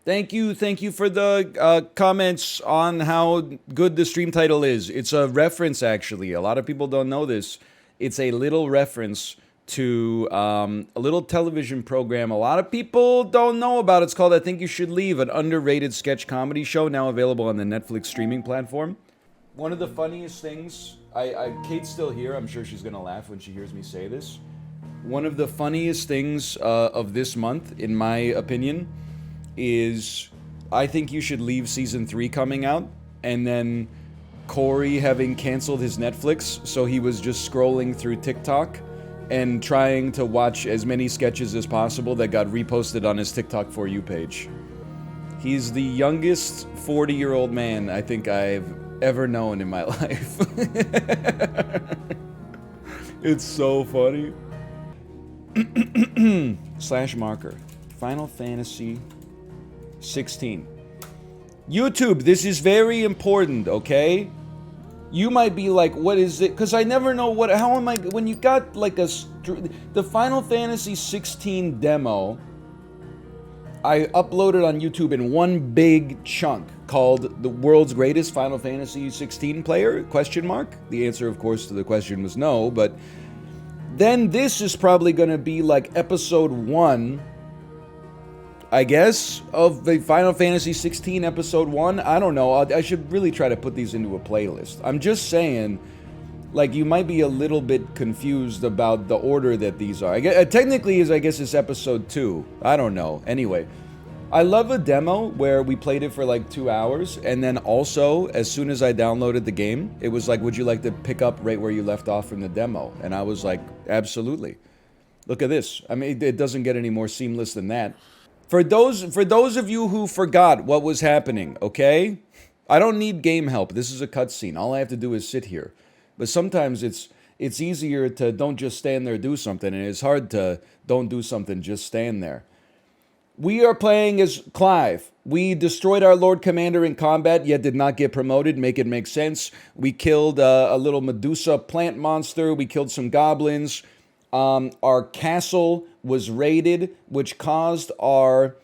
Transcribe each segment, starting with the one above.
Thank you for the comments on how good the stream title is. It's a reference, actually. A lot of people don't know this. It's a little reference to a little television program a lot of people don't know about. It's called I Think You Should Leave, an underrated sketch comedy show now available on the Netflix streaming platform. One of the funniest things, Kate's still here. I'm sure she's going to laugh when she hears me say this. One of the funniest things of this month, in my opinion, is I Think You Should Leave Season 3 coming out, and then Kory having canceled his Netflix, so he was just scrolling through TikTok and trying to watch as many sketches as possible that got reposted on his TikTok For You page. He's the youngest 40-year-old man I think I've ever known in my life. It's so funny. / marker. Final Fantasy 16. YouTube, this is very important, okay? You might be like, what is it? Because I never know how am I, when you got like the Final Fantasy 16 demo, I uploaded on YouTube in one big chunk called The World's Greatest Final Fantasy 16 Player, ? The answer, of course, to the question was no, but then this is probably going to be like episode 1, I guess, of the Final Fantasy 16 episode 1. I don't know. I should really try to put these into a playlist. I'm just saying, like, you might be a little bit confused about the order that these are. Technically, I guess it's episode 2. I don't know. Anyway, I love a demo where we played it for like 2 hours, and then also, as soon as I downloaded the game, it was like, would you like to pick up right where you left off from the demo? And I was like, absolutely. Look at this. I mean, it doesn't get any more seamless than that. For those of you who forgot what was happening, okay? I don't need game help. This is a cutscene. All I have to do is sit here. But sometimes it's easier to don't just stand there, do something, and it's hard to don't do something, just stand there. We are playing as Clive. We destroyed our Lord Commander in combat, yet did not get promoted. Make it make sense. We killed a little Medusa plant monster. We killed some goblins. Our castle was raided, which caused our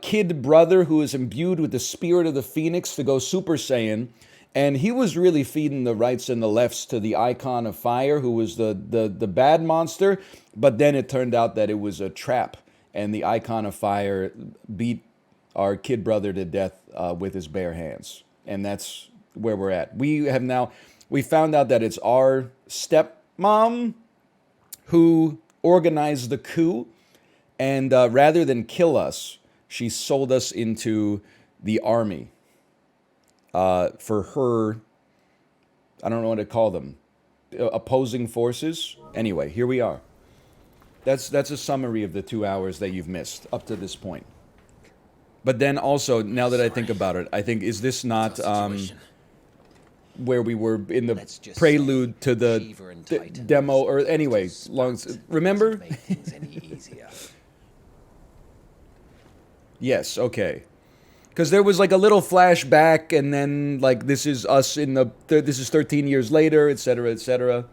kid brother, who is imbued with the spirit of the Phoenix, to go Super Saiyan. And he was really feeding the rights and the lefts to the Icon of Fire, who was the bad monster. But then it turned out that it was a trap. And the Icon of Fire beat our kid brother to death with his bare hands. And that's where we're at. We found out that it's our stepmom who organized the coup, and rather than kill us, she sold us into the army for her, I don't know what to call them, opposing forces. Anyway, here we are. That's a summary of the 2 hours that you've missed up to this point. But then also, now that I think about it, I think, is this not where we were in the prelude to the demo, or anyway, remember? Yes, okay. Because there was like a little flashback, and then like this is us in the, this is 13 years later, etc., etc.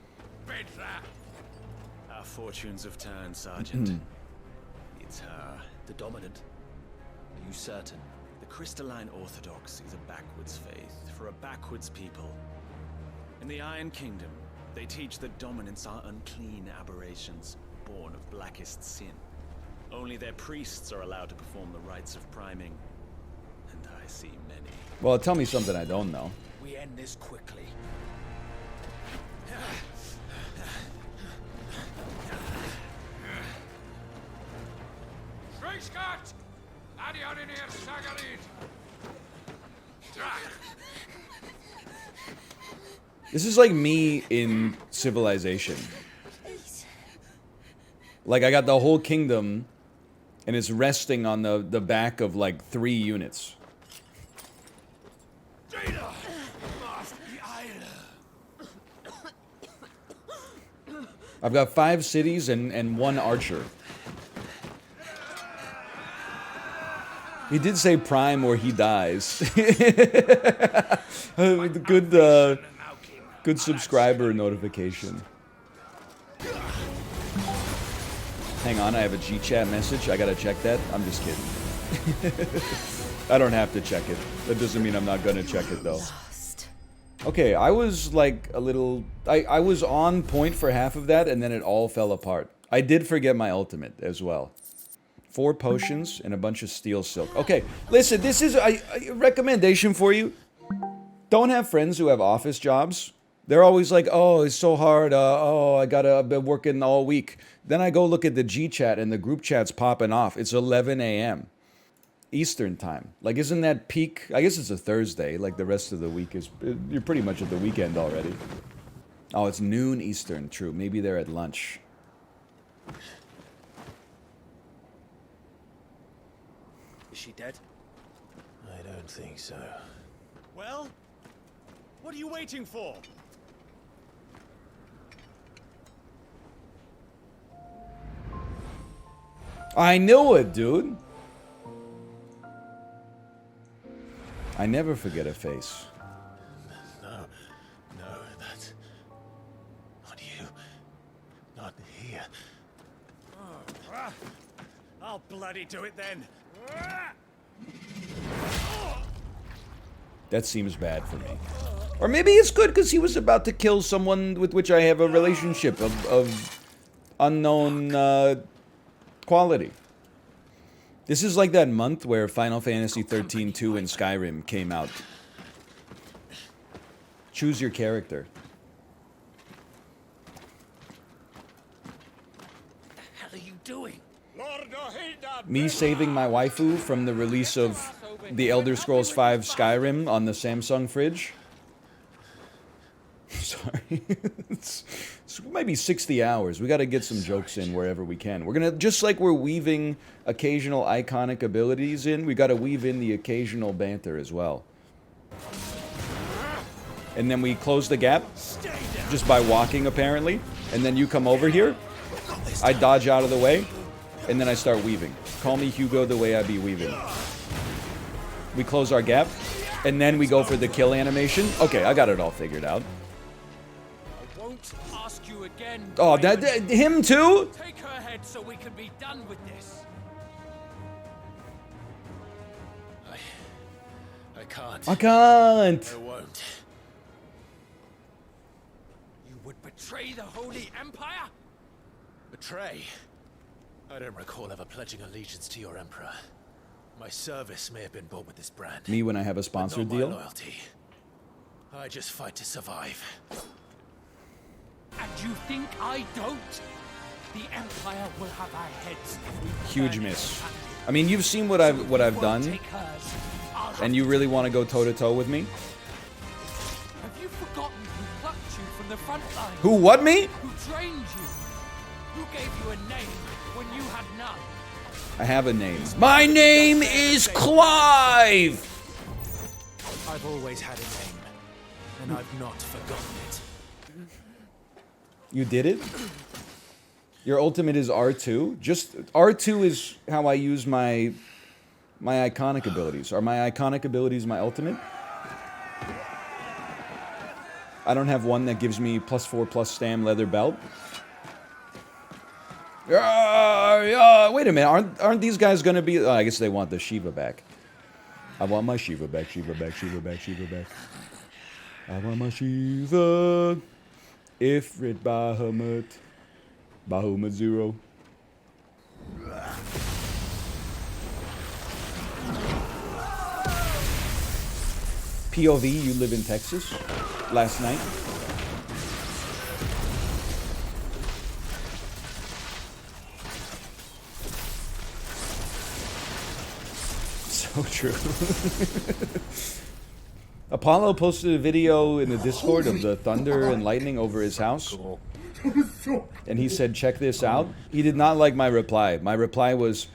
Our fortunes have turned, Sergeant. It's her, the dominant. Are you certain? The crystalline orthodox is a backwards faith for a backwards people. In the Iron Kingdom, they teach that dominants are unclean aberrations, born of blackest sin. Only their priests are allowed to perform the rites of priming. And I see many. Well, tell me something I don't know. We end this quickly. This is like me in Civilization. Like, I got the whole kingdom, and it's resting on the back of, like, 3 units. I've got 5 cities and 1 archer. He did say prime or he dies. Good subscriber notification. Hang on, I have a G-chat message. I gotta check that. I'm just kidding. I don't have to check it. That doesn't mean I'm not gonna check it though. Okay, I was like a little... I was on point for half of that and then it all fell apart. I did forget my ultimate as well. 4 potions and a bunch of steel silk. Okay, listen, this is a recommendation for you. Don't have friends who have office jobs. They're always like, oh, it's so hard. I've been working all week. Then I go look at the G chat and the group chat's popping off. It's 11 a.m. Eastern time. Like, isn't that peak? I guess it's a Thursday. Like, the rest of the week is... You're pretty much at the weekend already. Oh, it's noon Eastern. True. Maybe they're at lunch. Is she dead? I don't think so. Well, what are you waiting for? I knew it, dude. I never forget a face. No, that's not you. Not here. I'll bloody do it then. That seems bad for me. Or maybe it's good because he was about to kill someone with which I have a relationship of unknown quality. This is like that month where Final Fantasy 13-2 and Skyrim came out. Choose your character. What the hell are you doing? Me saving my waifu from the release of The Elder Scrolls V Skyrim on the Samsung fridge. Sorry. It's maybe 60 hours. We gotta get some jokes in wherever we can. We're gonna, just like we're weaving occasional iconic abilities in, we gotta weave in the occasional banter as well. And then we close the gap, just by walking apparently. And then you come over here, I dodge out of the way, and then I start weaving. Call me Hugo the way I be weaving. We close our gap, and then we go for the kill animation. Okay, I got it all figured out. I won't ask you again. Oh, him too? Take her head so we can be done with this. I can't. I can't. I won't. You would betray the Holy Empire? Betray? I don't recall ever pledging allegiance to your emperor. My service may have been bought with this brand. Me when I have a sponsored but not deal? my loyalty. I just fight to survive. And you think I don't? The Empire will have our heads. Huge miss. I mean, you've seen what I've done, and you really want to go toe to toe with me? Have you forgotten who plucked you from the front line? Who? What? Me? Who trained you? Who gave you a name when you had none? I have a name. My name is Clive. I've always had a name, and I've not forgotten it. You did it? Your ultimate is R2? Just R2 is how I use my iconic abilities. Are my iconic abilities my ultimate? I don't have one that gives me +4 + stam leather belt. Wait a minute, aren't these guys gonna be... Oh, I guess they want the Shiva back. I want my Shiva back, Shiva back, Shiva back, Shiva back. I want my Shiva. Ifrit Bahamut. Bahamut 0. POV, you live in Texas? Last night? So true. Apollo posted a video in the Discord of the thunder and lightning over his house. And he said, check this out. He did not like my reply. My reply was,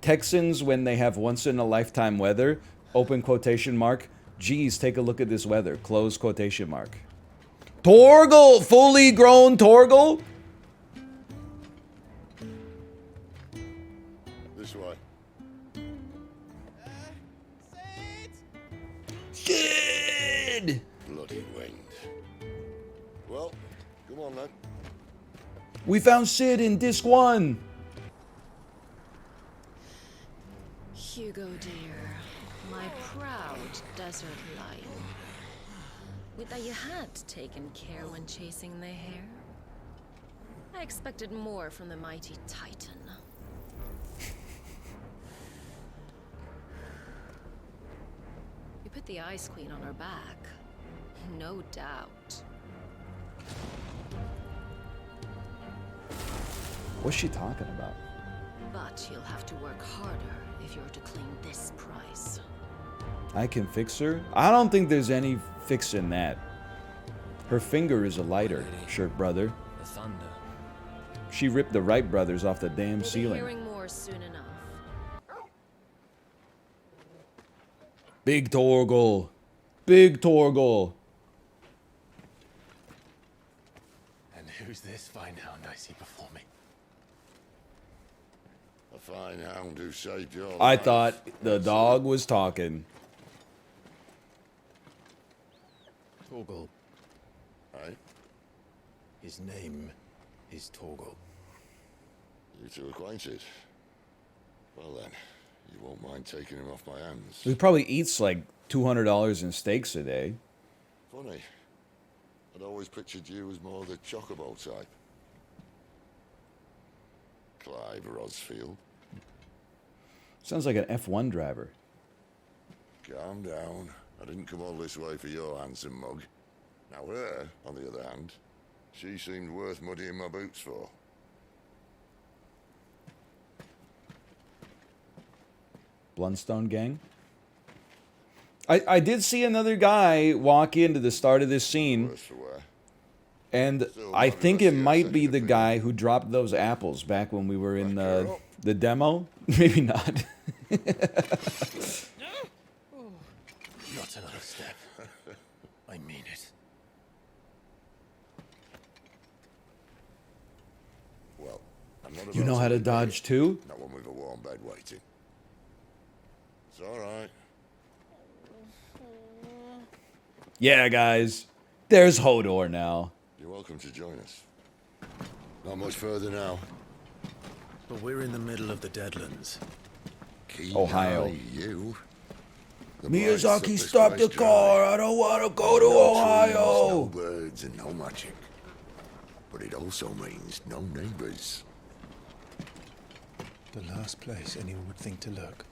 Texans, when they have once-in-a-lifetime weather, open quotation mark, geez, take a look at this weather, close quotation mark. Torgel! Fully grown Torgel? This way. Sid! Bloody wind. Well, come on then. We found Sid in disc 1. Hugo. Hugo, dear. My proud desert lion. With that you had taken care when chasing the hare. I expected more from the mighty Titan. You put the Ice Queen on her back. No doubt. What's she talking about? But you'll have to work harder if you're to claim this prize. I can fix her? I don't think there's any fixing that. Her finger is a lighter, shirt brother. The thunder. She ripped the Wright brothers off the damn We'll ceiling. be hearing more soon enough. Big Torgel. Big Torgel. And who's this fine hound I see before me? A fine hound who saved your I life. thought the dog was talking. Torgel. Right? His name is Torgel. You two acquainted? Well then, you won't mind taking him off my hands. He probably eats like $200 in steaks a day. Funny. I'd always pictured you as more the chocobo type. Clive Rosfield. Sounds like an F1 driver. Calm down. I didn't come all this way for your handsome mug. Now her, on the other hand, she seemed worth muddying my boots for. Blundstone gang. I did see another guy walk into the start of this scene, Worse for wear. and I think it might be the guy who dropped those apples back when we were in the demo. Maybe not. Not another step. I mean it. Well, I'm not You about know how to be dodge big. too? Not one with a warm bed waiting. It's all right. Yeah, guys. There's Hodor now. You're welcome to join us. Not much further now. But we're in the middle of the Deadlands. Keep Ohio. eye, you. The Miyazaki, blights up stop this the place car. dry. I don't want to go to No trees, Ohio. no birds, and no magic. But it also means no neighbors. The last place anyone would think to look.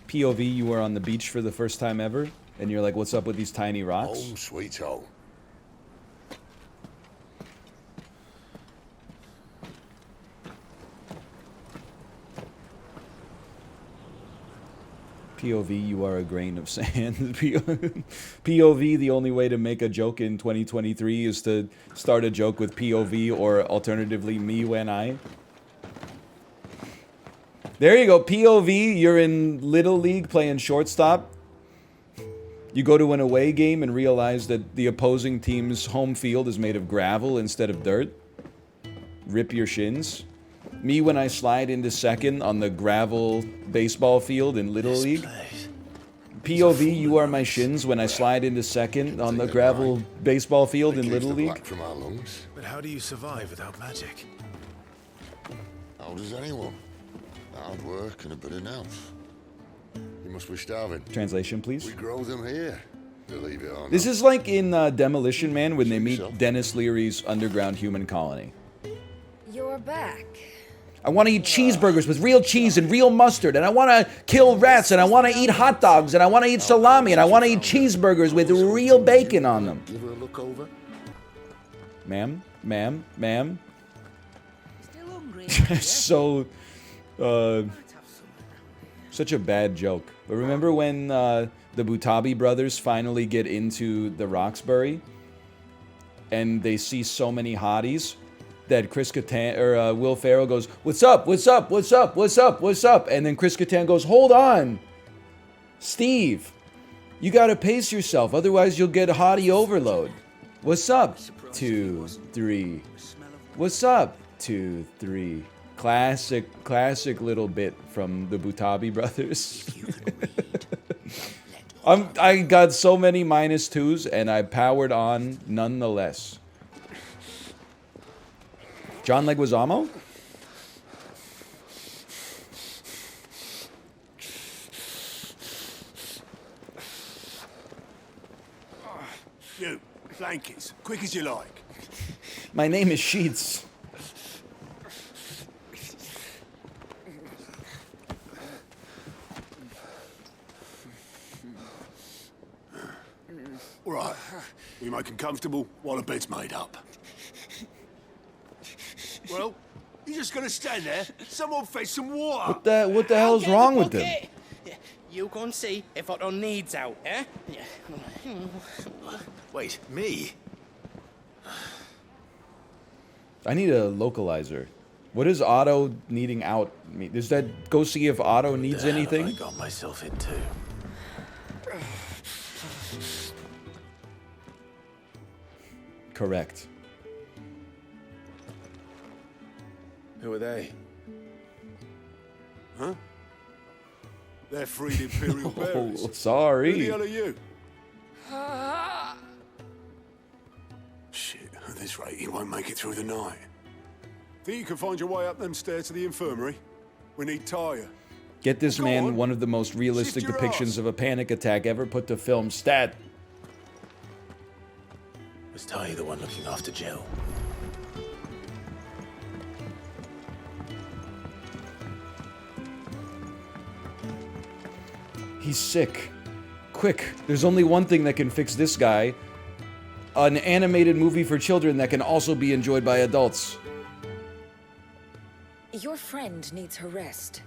POV, you were on the beach for the first time ever, and you're like, what's up with these tiny rocks? Home sweet home. POV, you are a grain of sand. POV, the only way to make a joke in 2023 is to start a joke with POV or alternatively me when I. There you go, POV, you're in Little League playing shortstop. You go to an away game and realize that the opposing team's home field is made of gravel instead of dirt. Rip your shins. Me when I slide into second on the gravel baseball field in Little League. POV, you are my shins when I slide into second on the gravel baseball field It in keeps Little the League. black from our lungs. But how do you survive without magic? How does anyone? Hard work and a bit of nerve. You must be starving. Translation, please. We grow them here, believe it or not. This is like in Demolition Man when they meet Dennis Leary's underground human colony. You're back. I want to eat cheeseburgers with real cheese and real mustard, and I want to kill rats, and I want to eat hot dogs, and I want to eat salami, and I want to eat cheeseburgers with real bacon on them. Give her a look over. Ma'am, ma'am, ma'am. Still hungry? So, such a bad joke. But remember when the Butabi brothers finally get into the Roxbury, and they see so many hotties that Chris Kattan or Will Ferrell goes, "What's up? What's up? What's up? What's up? What's up?" And then Chris Kattan goes, "Hold on, Steve, you gotta pace yourself, otherwise you'll get hottie overload. What's up? 2, 3. What's up? 2, 3." Classic little bit from the Butabi brothers. I got so many -2s, and I powered on nonetheless. John Leguizamo? You, blankets, quick as you like. My name is Sheets. All right, we make 'em comfortable while the bed's made up. Well, you just gonna stand there? Someone fetch some water. What the hell's wrong with them? You go and see if Otto needs out, eh? Wait, me? I need a localizer. What does Otto needing out mean? Does that go see if Otto needs The hell anything? have I got myself into? Correct. Who are they? Huh? They're freed Imperial Oh, bearers. Who the sorry. hell are you? Shit, at this rate, you won't make it through the night. Think you can find your way up them stairs to the infirmary? We need Tyre. Get this Go man on. one of the most realistic Shift your depictions ass. of a panic attack ever put to film. Stat. Was Ty the one looking after Jill? He's sick. Quick, there's only one thing that can fix this guy. An animated movie for children that can also be enjoyed by adults. Your friend needs her rest.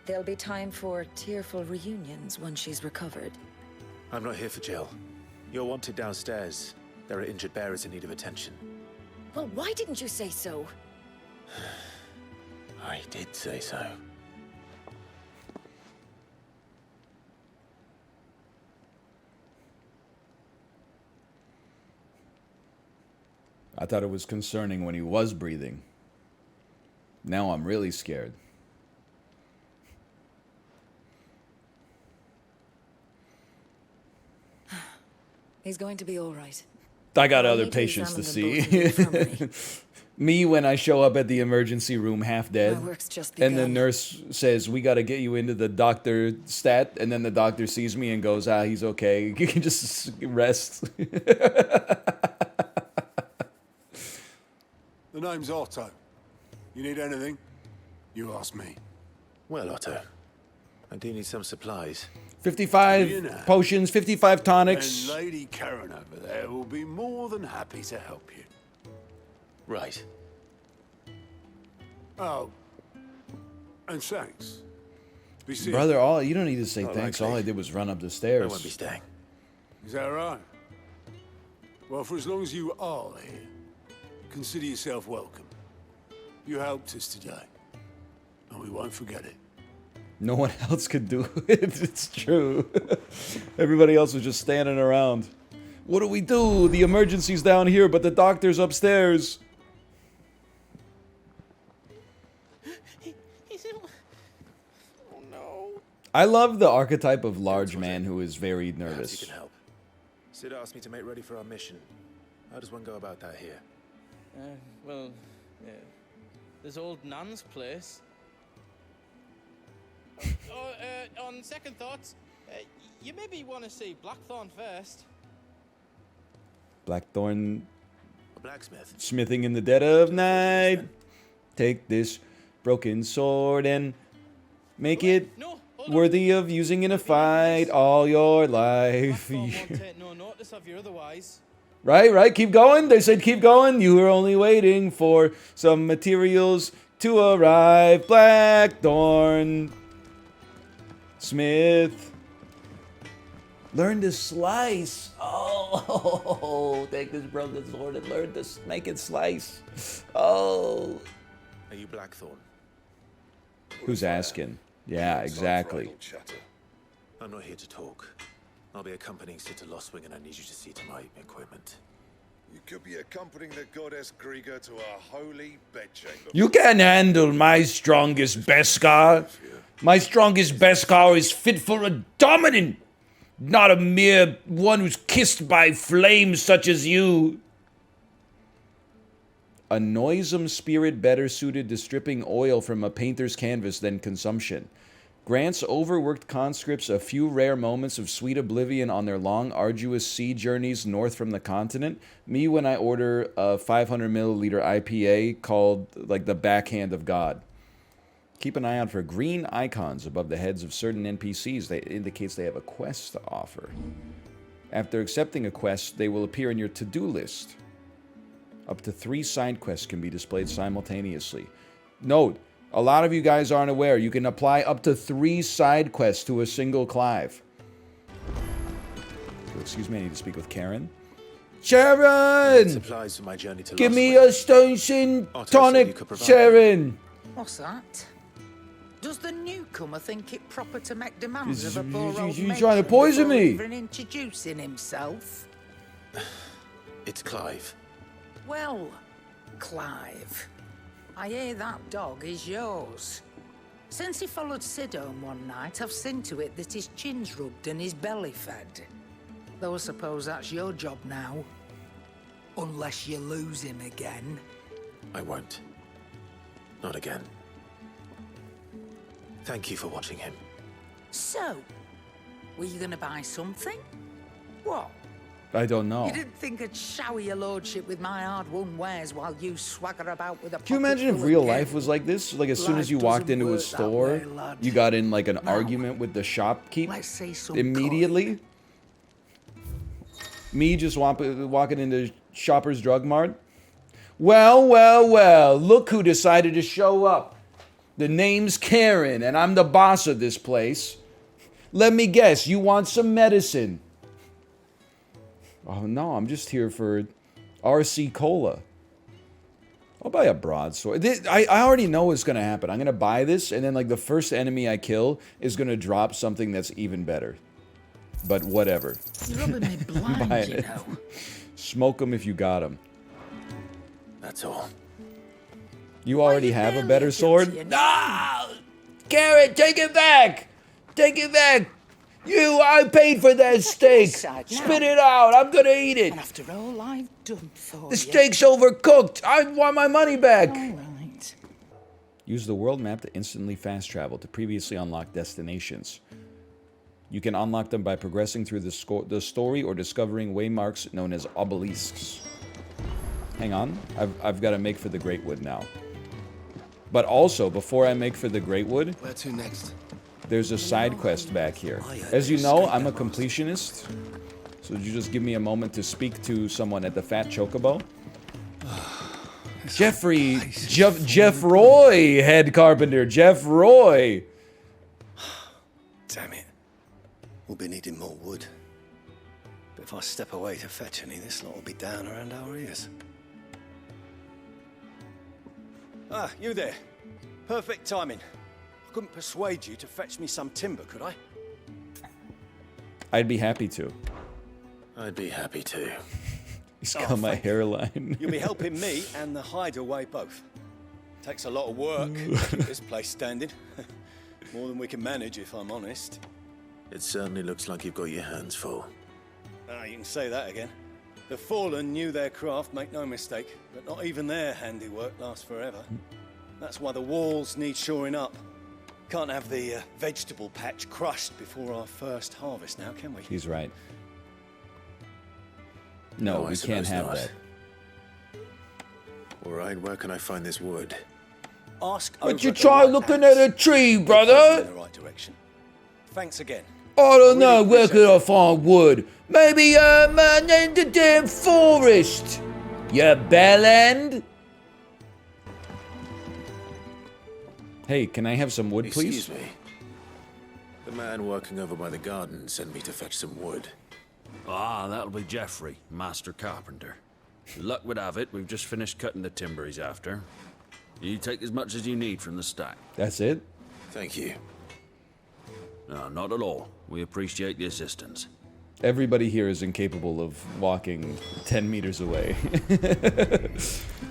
There'll be time for tearful reunions once she's recovered. I'm not here for Jill. You're wanted downstairs. There are injured bearers in need of attention. Well, why didn't you say so? I did say so. I thought it was concerning when he was breathing. Now I'm really scared. He's going to be all right. I got I'll other need to patients to examine see. them both in the infirmary. Me when I show up at the emergency room half dead. My work's just And the begun. nurse says, we got to get you into the doctor stat. And then the doctor sees me and goes, he's okay. You can just rest. The name's Otto. You need anything? You ask me. Well, Otto, I do need some supplies. 55 potions, 55 tonics. And Lady Karen over there will be more than happy to help you. Right. Oh. And thanks. Be seeing Brother, you don't need to say Not thanks. likely. All I did was run up the I stairs. won't be staying. Is that right? Well, for as long as you are here, consider yourself welcome. You helped us today, and we won't forget it. No one else could do it. It's true. Everybody else was just standing around. What do we do? The emergency's down here, but the doctor's upstairs. Oh no. I love the archetype of large man who is very Perhaps nervous. you can help. Sid asked me to make ready for our mission. How does one go about that here? Well, there's old Nan's place. On second thoughts, you maybe want to see Blackthorne first. Blackthorne A blacksmith? smithing in the dead of night. Take this broken sword and make it No, hold on. worthy of using in a fight all your life. Blackthorne won't take no notice of you otherwise. Right, keep going. They said keep going. You were only waiting for some materials to arrive. Blackthorne Smith. Learn to slice. Oh, take this broken sword and learn to make it slice. Oh. Are you Blackthorne? Who's asking? Yeah, exactly. I'm not here to talk. I'll be accompanying Sid to Lostwing, and I need you to see to my equipment. You could be accompanying the goddess GAROOGAAA to our holy bedchamber. You can handle my strongest Beskar. My strongest Beskar is fit for a dominant. Not a mere one who's kissed by flames such as you. A noisome spirit better suited to stripping oil from a painter's canvas than consumption. Grants overworked conscripts a few rare moments of sweet oblivion on their long, arduous sea journeys north from the continent. Me when I order a 500 milliliter IPA called, like, the backhand of God. Keep an eye out for green icons above the heads of certain NPCs. That indicates they have a quest to offer. After accepting a quest, they will appear in your to-do list. Up to 3 side quests can be displayed simultaneously. Note, a lot of you guys aren't aware, you can apply up to 3 side quests to a single Clive. Excuse me, I need to speak with Karen. Sharon! Supplies for my journey to Give me a station tonic, Sharon! What's that? Does the newcomer think it proper to make demands of a poor old you trying to poison me? even introducing himself? It's Clive. Well, Clive, I hear that dog is yours. Since he followed Sid home one night, I've seen to it that his chin's rubbed and his belly fed. Though I suppose that's your job now. Unless you lose him again. I won't. Not again. Thank you for watching him. So, were you gonna buy something? What? I don't know. You didn't think I'd shower your lordship with my hard-won wares while you swagger about with a Can you imagine if real life was like this? Like, as soon as you walked into a store, you got in, like, an argument with the shopkeep immediately? Me just walking into Shoppers Drug Mart? Well, well, well, look who decided to show up. The name's Karen, and I'm the boss of this place. Let me guess, you want some medicine? Oh, no, I'm just here for RC Cola. I'll buy a broadsword. I already know what's going to happen. I'm going to buy this, and then, like, the first enemy I kill is going to drop something that's even better. But whatever. You're rubbing me blind, you know. Smoke them if you got them. That's all. You already have a better sword? Ah! Karen, take it back! Take it back! I paid for that steak! Spit it out! I'm gonna eat it! And after all I've done for the steak's overcooked! I want my money back! All right. Use the world map to instantly fast travel to previously unlocked destinations. You can unlock them by progressing through the story or discovering waymarks known as obelisks. Hang on, I've got to make for the Greatwood now. But also, before I make for the Greatwood, where to next? There's a side quest back here. As you know, I'm a completionist. So would you just give me a moment to speak to someone at the Fat Chocobo? Jeffrey, Jeff Roy, head carpenter, Jeff Roy. Damn it. We'll be needing more wood. But if I step away to fetch any, this lot will be down around our ears. Ah, you there. Perfect timing. I couldn't persuade you to fetch me some timber, could I? I'd be happy to. I'd be happy to. He's got my hairline. You'll be helping me and the hideaway both. Takes a lot of work to keep this place standing. More than we can manage, if I'm honest. It certainly looks like you've got your hands full. Ah, you can say that again. The Fallen knew their craft, make no mistake, but not even their handiwork lasts forever. That's why the walls need shoring up. Can't have the vegetable patch crushed before our first harvest now, can we? He's right. No, we can't have that. All right, where can I find this wood? Ask. But you try looking at a tree, brother. In the right direction. Thanks again. I don't know, where could I find wood? Maybe, in the damn forest. You bellend? Hey, can I have some wood, please? Excuse me. The man working over by the garden sent me to fetch some wood. Ah, that'll be Jeffrey, master carpenter. Luck would have it, we've just finished cutting the timber he's after. You take as much as you need from the stack. That's it? Thank you. No, not at all. We appreciate the assistance. Everybody here is incapable of walking 10 meters away.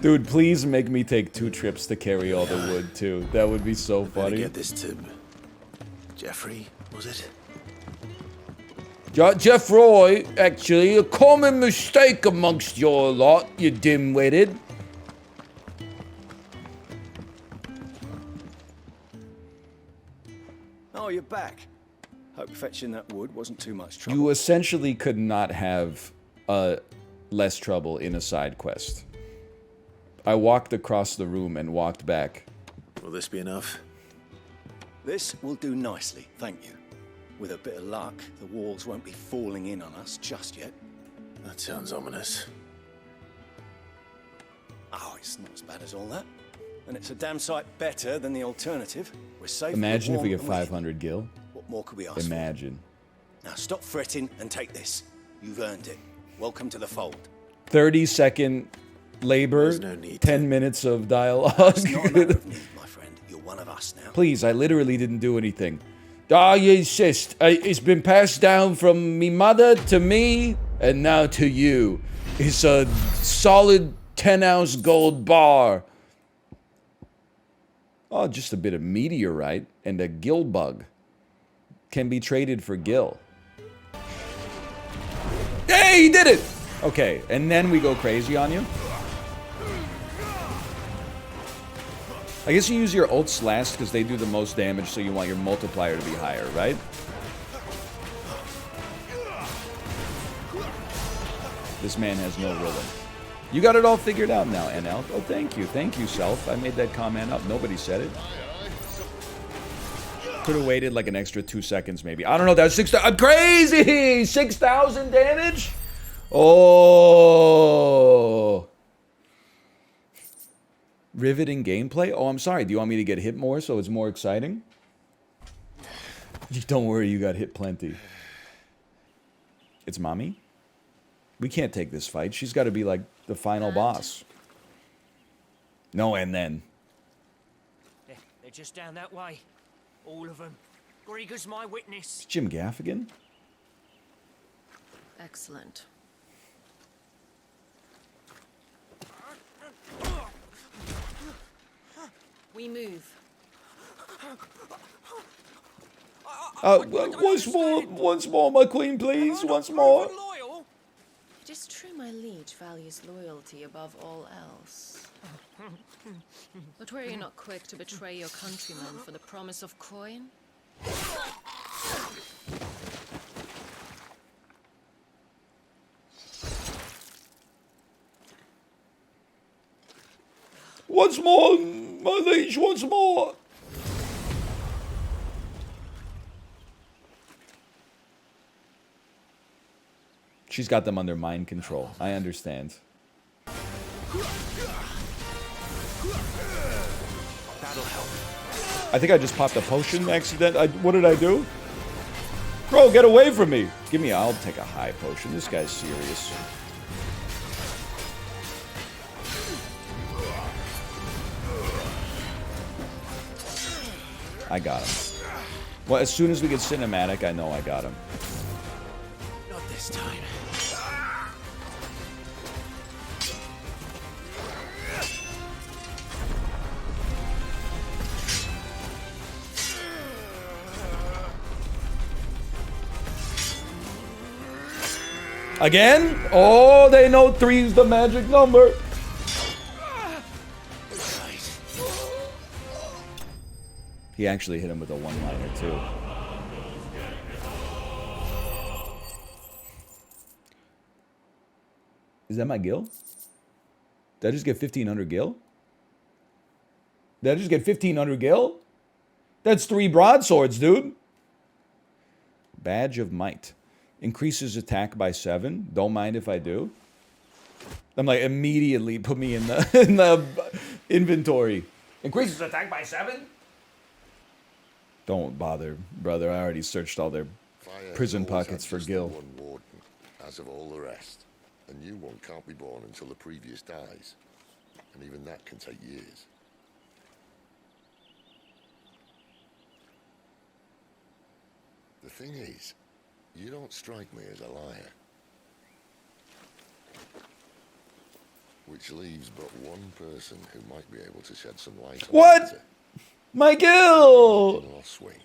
Dude, please make me take 2 trips to carry all the wood, too. That would be so funny. Get this to Jeffrey, was it? Jeff Roy, actually, a common mistake amongst your lot, you dim-witted. Oh, you're back. Hope fetching that wood wasn't too much trouble. You essentially could not have less trouble in a side quest. I walked across the room and walked back. Will this be enough? This will do nicely, thank you. With a bit of luck, the walls won't be falling in on us just yet. That sounds ominous. Oh, it's not as bad as all that. And it's a damn sight better than the alternative. We're safe. Imagine if we get warm and 500 gil. What more could we ask Imagine. for? Now stop fretting and take this. You've earned it. Welcome to the fold. 30-second labor, There's no need 10 minutes of dialogue. It's not a matter of need, my friend. You're one of us now. Please, I literally didn't do anything. Ah, you insist. It's been passed down from me mother to me, and now to you. It's a solid 10-ounce gold bar. Oh, just a bit of meteorite and a gill bug. Can be traded for gill. Hey, he did it! Okay, and then we go crazy on you. I guess you use your ults last because they do the most damage, so you want your multiplier to be higher, right? This man has no rhythm. You got it all figured out now, NL. Oh, thank you. Thank you, Self. I made that comment up. Nobody said it. Could have waited like an extra 2 seconds, maybe. I don't know. That's 6,000. Crazy! 6,000 damage? Oh. Riveting gameplay? Oh, I'm sorry. Do you want me to get hit more so it's more exciting? Don't worry, you got hit plenty. It's Mommy? We can't take this fight. She's got to be like the final boss. No, and then. They're just down that way. All of them. GAROOGAA's my witness. It's Jim Gaffigan? Excellent. We move. Once more, my queen, please. Once more. It is true my liege values loyalty above all else. But were you not quick to betray your countrymen for the promise of coin? Once more, my liege, once more. She's got them under mind control. I understand. That'll help. I think I just popped a potion accident. What did I do? Bro, get away from me. Give me, I'll take a high potion. This guy's serious. I got him. Well, as soon as we get cinematic, I know I got him. Not this time. Again? Oh, they know 3's the magic number. He actually hit him with a one-liner, too. Is that my gil? Did I just get 1,500 gil? Did I just get 1,500 gil? That's 3 broadswords, dude. Badge of Might. Increases attack by 7. Don't mind if I do. I'm like, immediately put me in the inventory. Increases attack by 7? Don't bother, brother. I already searched all their prison pockets for gil. One warden, as of all the rest. A new one can't be born until the previous dies. And even that can take years. The thing is, you don't strike me as a liar. Which leaves but one person who might be able to shed some light on What? My gil! Swing.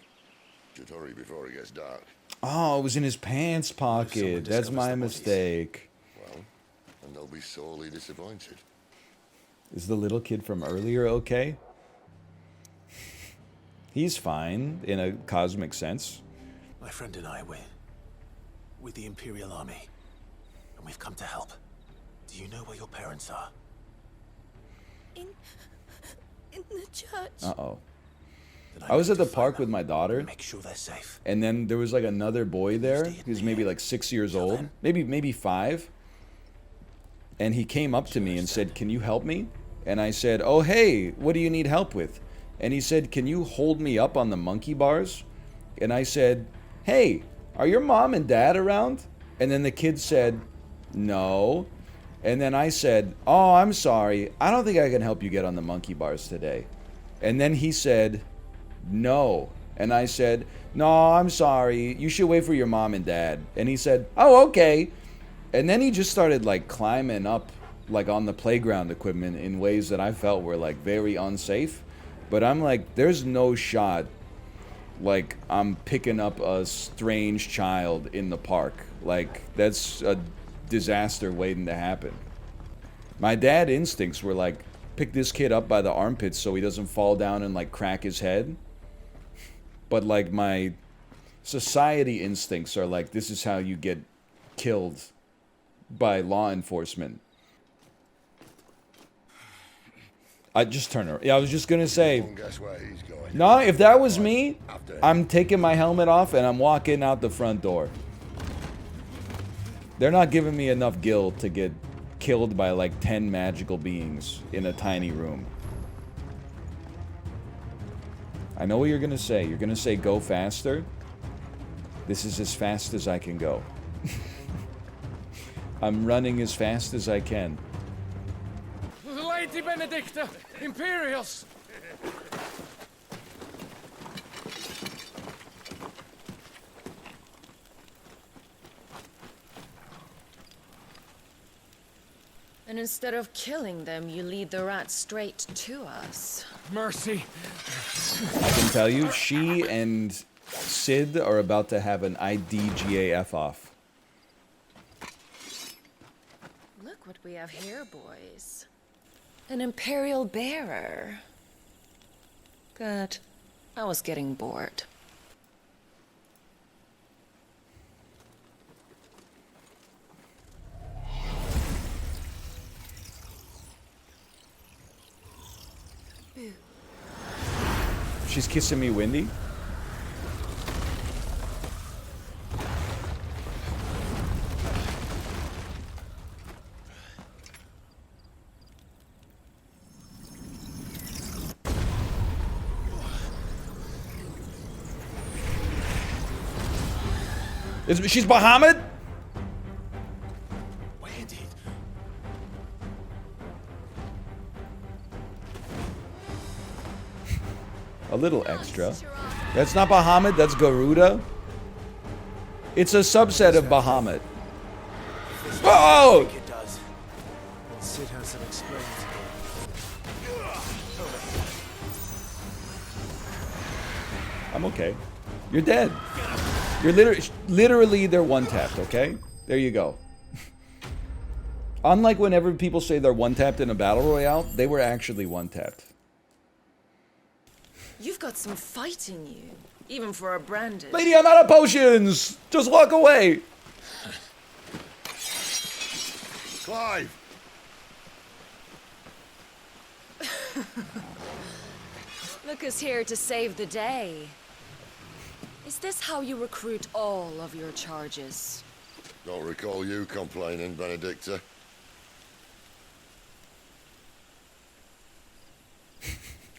Should hurry before it gets dark. Oh, it was in his pants pocket. That's my mistake. Well, and they'll be sorely disappointed. Is the little kid from earlier okay? He's fine in a cosmic sense. My friend and I, we're with the Imperial Army, and we've come to help. Do you know where your parents are? In the church. Uh-oh. I was at the park with my daughter. Make sure they're safe. And then there was like another boy there. He was maybe like 6 years old. Maybe 5. And he came up to me and said, "Can you help me?" And I said, "Oh, hey, what do you need help with?" And he said, "Can you hold me up on the monkey bars?" And I said, "Hey, are your mom and dad around?" And then the kid said, "No." And then I said, "Oh, I'm sorry. I don't think I can help you get on the monkey bars today." And then he said, "No." And I said, "No, I'm sorry. You should wait for your mom and dad." And he said, "Oh, okay." And then he just started like climbing up like on the playground equipment in ways that I felt were like very unsafe. But I'm like, there's no shot like I'm picking up a strange child in the park. Like, that's a disaster waiting to happen. My dad instincts were like, pick this kid up by the armpits so he doesn't fall down and like crack his head. But like my society instincts are like, this is how you get killed by law enforcement. I just turned around. Yeah, I was just gonna say, no, if that was me, I'm taking my helmet off and I'm walking out the front door. They're not giving me enough gil to get killed by like 10 magical beings in a tiny room. I know what you're gonna say. You're gonna say go faster. This is as fast as I can go. I'm running as fast as I can. Lady Benedicta, Imperials! And instead of killing them, you lead the rats straight to us. Mercy. I can tell you, she and Sid are about to have an IDGAF off. Look what we have here, boys. An Imperial bearer. Good. I was getting bored. She's kissing me, Windy. She's Bahamut? A little extra. That's not Bahamut, that's GARUDA'S. It's a subset of Bahamut. Oh! Sid has some explosives. I'm okay. You're dead. You're literally they're one-tapped, okay? There you go. Unlike whenever people say they're one-tapped in a battle royale, they were actually one-tapped. You've got some fight in you, even for a branded. Lady, I'm out of potions! Just walk away! Clive! Look who's here to save the day. Is this how you recruit all of your charges? Don't recall you complaining, Benedicta.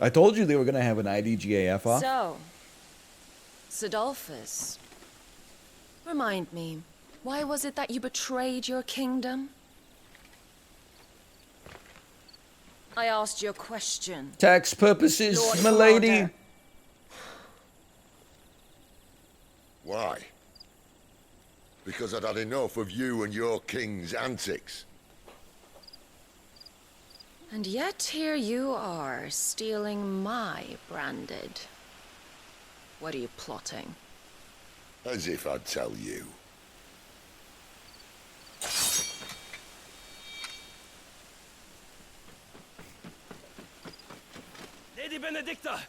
I told you they were going to have an IDGAF off. So, Sidolphus, remind me, why was it that you betrayed your kingdom? I asked you a question. Tax purposes, Lord milady. Commander. Why? Because I'd had enough of you and your king's antics. And yet here you are, stealing my branded. What are you plotting? As if I'd tell you. Lady Benedicta,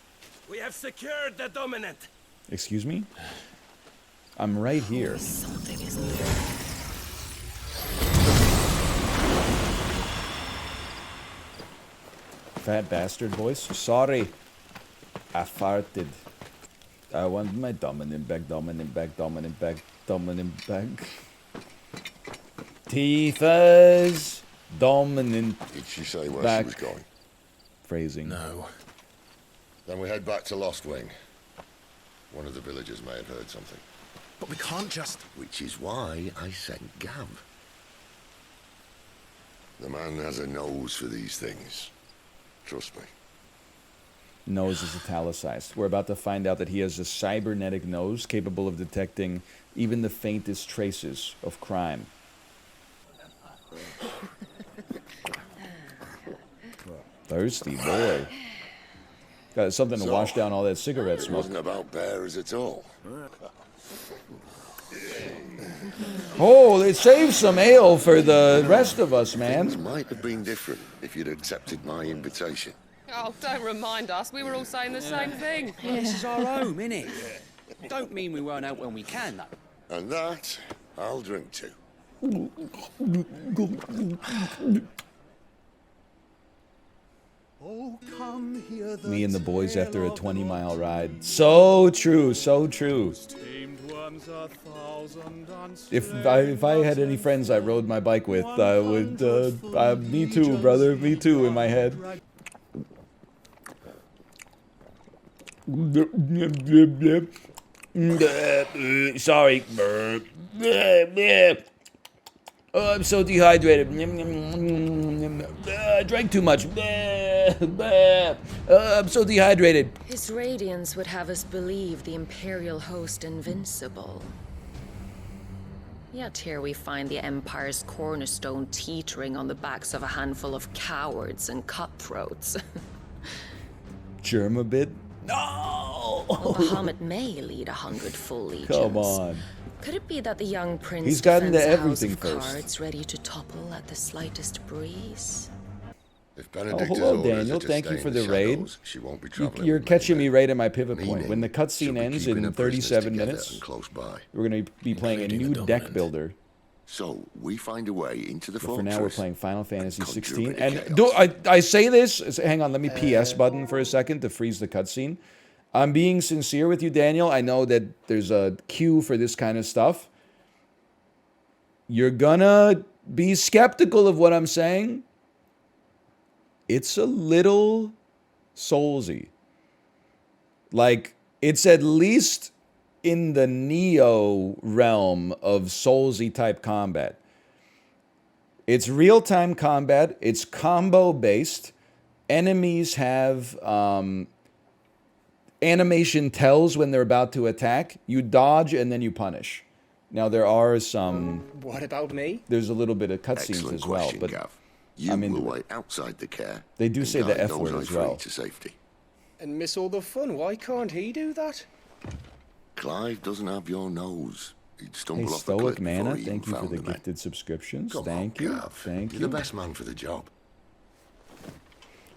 we have secured the dominant. Excuse me? I'm right here. Something isn't there. Fat bastard voice. Sorry. I farted. I want my dominant back, dominant back, dominant back, dominant back. Tifa's dominant. Did she say where back. she was going? Phrasing. No. Then we head back to Lost Wing. One of the villagers may have heard something. But we can't just... Which is why I sent Gav. The man has a nose for these things. Trust me. Nose is italicized. We're about to find out that he has a cybernetic nose capable of detecting even the faintest traces of crime. Thirsty boy. Got something to wash down all that cigarette It smoke. wasn't about bears at all. Oh, they saved some ale for the rest of us, Things man. might have been different if you'd accepted my invitation. Oh, don't remind us. We were all saying the same thing. This is our home, innit? Don't mean we weren't out when we can, though. And that, I'll drink to. Oh, come here, Me and the boys after a 20-mile ride. So true, so true. If I had any friends I rode my bike with, I would. Me too, brother. Me too. In my head. Sorry. Oh, I'm so dehydrated. I drank too much. I'm so dehydrated. His radiance would have us believe the Imperial host invincible. Yet here we find the Empire's cornerstone teetering on the backs of a handful of cowards and cutthroats. Jerma bit? No! Well, Bahamut may lead 100 full legions. Come on. Could it be that the young prince He's gotten to defends a everything house of first. cards ready to topple at the slightest breeze? If Oh, Benedicta's hello, orders Daniel. are to Thank you stay for in the raid. shadows, she won't be traveling You're with catching me men. right at my pivot point. Meaning When the she'll cutscene be ends keeping in her prisoners 37 together minutes, and close by, we're going to be playing a new deck builder. So we find a way into the But fortress. for now, we're playing Final Fantasy conjure a 16. bit of And chaos. I say this. Hang on, let me PS button for a second to freeze the cutscene. I'm being sincere with you, Daniel. I know that there's a queue for this kind of stuff. You're gonna be skeptical of what I'm saying. It's a little Soulsy. Like, it's at least in the Neo realm of Soulsy type combat. It's real-time combat. It's combo-based. Enemies have animation tells when they're about to attack. You dodge and then you punish. Now, there are some... What about me? There's a little bit of cutscenes Excellent as well, question, but Gav. You I'm into will it. wait outside the care. They do and say the guide F those word I as free well. to safety. And miss all the fun. Why can't he do that? Clive doesn't have your nose. He'd Hey, stumble off the Stoic cliff Mana, before he thank you for found the the men. gifted subscriptions. Come Thank on, you. Gav. Thank You're you. the best man for the job.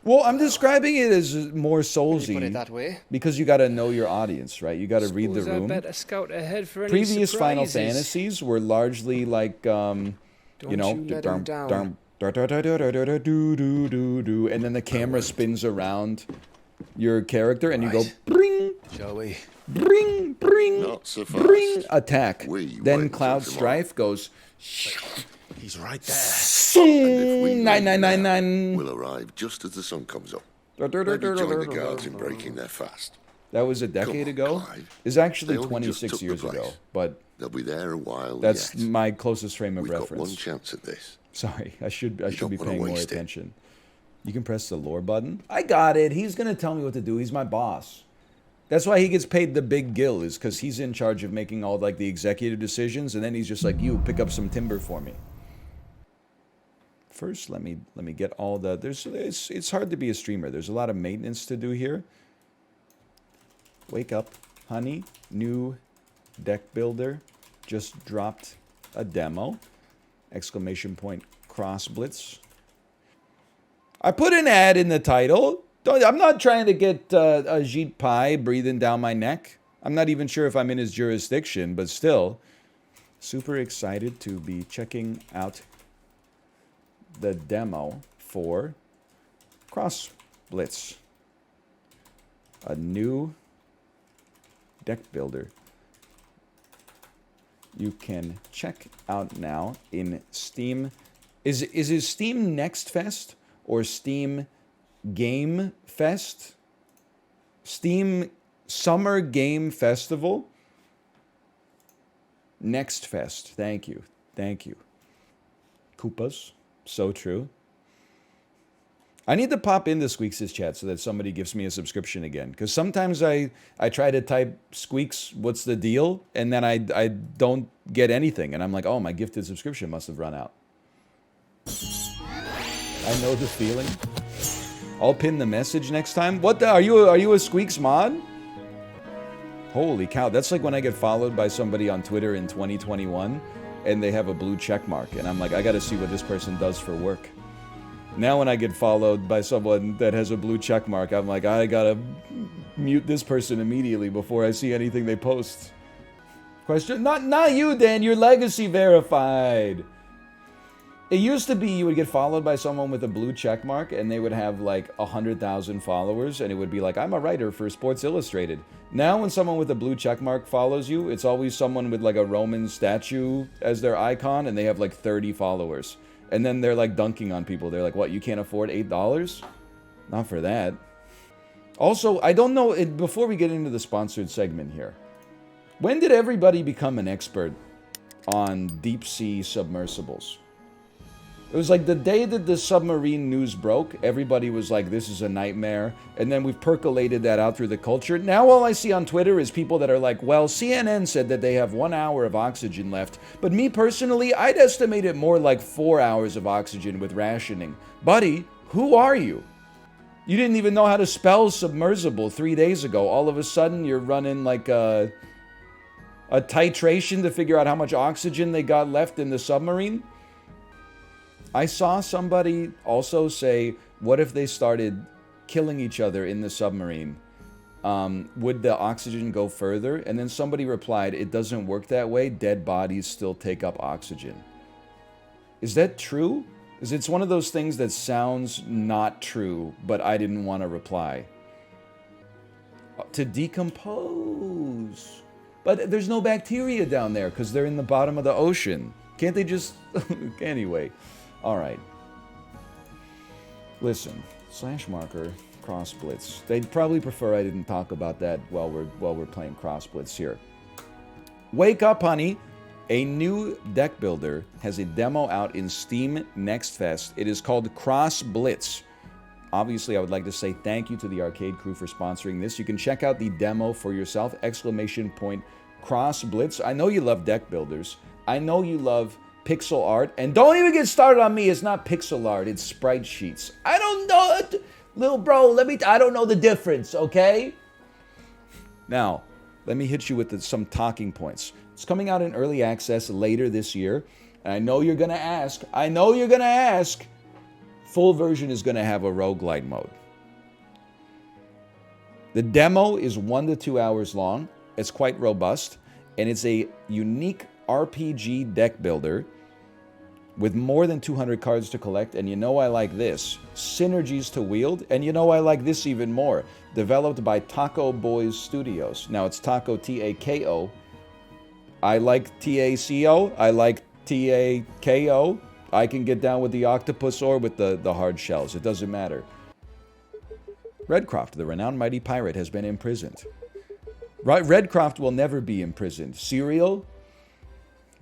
Well, I'm describing it as more When you soulsy put it that way. because you got to know your audience, right? You got to read the Suppose I room. better scout ahead for any Previous Final surprises. Fantasies were largely like, you know, you let 'em down. and then the camera spins around your character, and you go bring, Shall we? bring, bring, Not so fast. bring, attack. We Then wait Cloud until tomorrow. Strife goes. He's right there. And if we leave 9999. we'll arrive just as the sun comes up. Maybe join the guards in breaking their fast. That was a decade on, ago. Clive. It's actually They only just 26 took the years ago, place. but They'll be there a while that's yet. my closest frame of We've got reference. one chance at this. Sorry, I should don't be wanna paying more waste it. attention. You can press the lore button. I got it. He's gonna tell me what to do. He's my boss. That's why he gets paid the big gill, is because he's in charge of making all like the executive decisions, and then he's just like, "You pick up some timber for me." First, let me get all the. It's hard to be a streamer. There's a lot of maintenance to do here. Wake up, honey. New deck builder just dropped a demo. Exclamation point cross blitz. I put an ad in the title. I'm not trying to get Ajit Pai breathing down my neck. I'm not even sure if I'm in his jurisdiction, but still, super excited to be checking out the demo for Cross Blitz. A new deck builder you can check out now in Steam. Is it Steam Next Fest or Steam Game Fest? Steam Summer Game Festival? Next Fest. Thank you. Thank you. Koopas. So true. I need to pop into Squeaks' chat so that somebody gives me a subscription again. Because sometimes I try to type, Squeaks, what's the deal? And then I don't get anything. And I'm like, oh, my gifted subscription must have run out. I know the feeling. I'll pin the message next time. What the, are you a Squeaks mod? Holy cow, that's like when I get followed by somebody on Twitter in 2021 and they have a blue check mark. And I'm like, I gotta see what this person does for work. Now when I get followed by someone that has a blue check mark, I'm like, I gotta mute this person immediately before I see anything they post. Question? Not you, Dan. You're legacy verified. It used to be you would get followed by someone with a blue check mark and they would have like 100,000 followers and it would be like, I'm a writer for Sports Illustrated. Now when someone with a blue check mark follows you, it's always someone with like a Roman statue as their icon and they have like 30 followers. And then they're like dunking on people. They're like, what, you can't afford $8? Not for that. Also, I don't know, before we get into the sponsored segment here, when did everybody become an expert on deep sea submersibles? It was like the day that the submarine news broke, everybody was like, this is a nightmare. And then we've percolated that out through the culture. Now all I see on Twitter is people that are like, well, CNN said that they have 1 hour of oxygen left. But me personally, I'd estimate it more like 4 hours of oxygen with rationing. Buddy, who are you? You didn't even know how to spell submersible 3 days ago. All of a sudden, you're running like a titration to figure out how much oxygen they got left in the submarine. I saw somebody also say, what if they started killing each other in the submarine? Would the oxygen go further? And then somebody replied, it doesn't work that way. Dead bodies still take up oxygen. Is that true? It's one of those things that sounds not true, but I didn't want to reply. To decompose. But there's no bacteria down there because they're in the bottom of the ocean. Can't they just... Anyway. All right. Listen, /marker cross blitz. They'd probably prefer I didn't talk about that while we're playing cross blitz here. Wake up, honey. A new deck builder has a demo out in Steam Next Fest. It is called Cross Blitz. Obviously, I would like to say thank you to the arcade crew for sponsoring this. You can check out the demo for yourself. Exclamation point Cross Blitz. I know you love deck builders. I know you love pixel art, and don't even get started on me. It's not pixel art, it's sprite sheets. I don't know, little bro, I don't know the difference, okay? Now, let me hit you with some talking points. It's coming out in early access later this year, and I know you're gonna ask, full version is gonna have a roguelite mode. The demo is 1 to 2 hours long, it's quite robust, and it's a unique RPG deck builder with more than 200 cards to collect, and you know I like this. Synergies to wield, and you know I like this even more. Developed by Taco Boys Studios. Now it's Taco, T-A-K-O. I like T-A-C-O. I like T-A-K-O. I can get down with the octopus or with the hard shells. It doesn't matter. Redcroft, the renowned mighty pirate, has been imprisoned. Redcroft will never be imprisoned. Serial?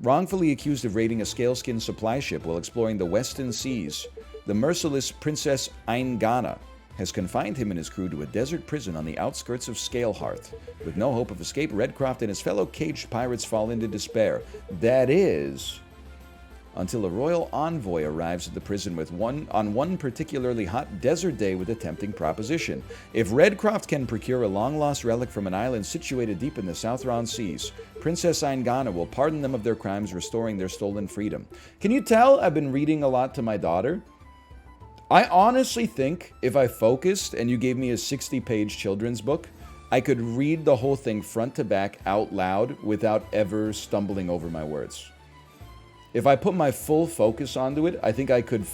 Wrongfully accused of raiding a scaleskin supply ship while exploring the western seas, the merciless Princess Eingana has confined him and his crew to a desert prison on the outskirts of Scalehearth. With no hope of escape, Redcroft and his fellow caged pirates fall into despair. That is until a royal envoy arrives at the prison on one particularly hot desert day with a tempting proposition. If Redcroft can procure a long-lost relic from an island situated deep in the Southron Seas, Princess Eingana will pardon them of their crimes, restoring their stolen freedom. Can you tell I've been reading a lot to my daughter? I honestly think if I focused and you gave me a 60-page children's book, I could read the whole thing front to back out loud without ever stumbling over my words. If I put my full focus onto it, I think I could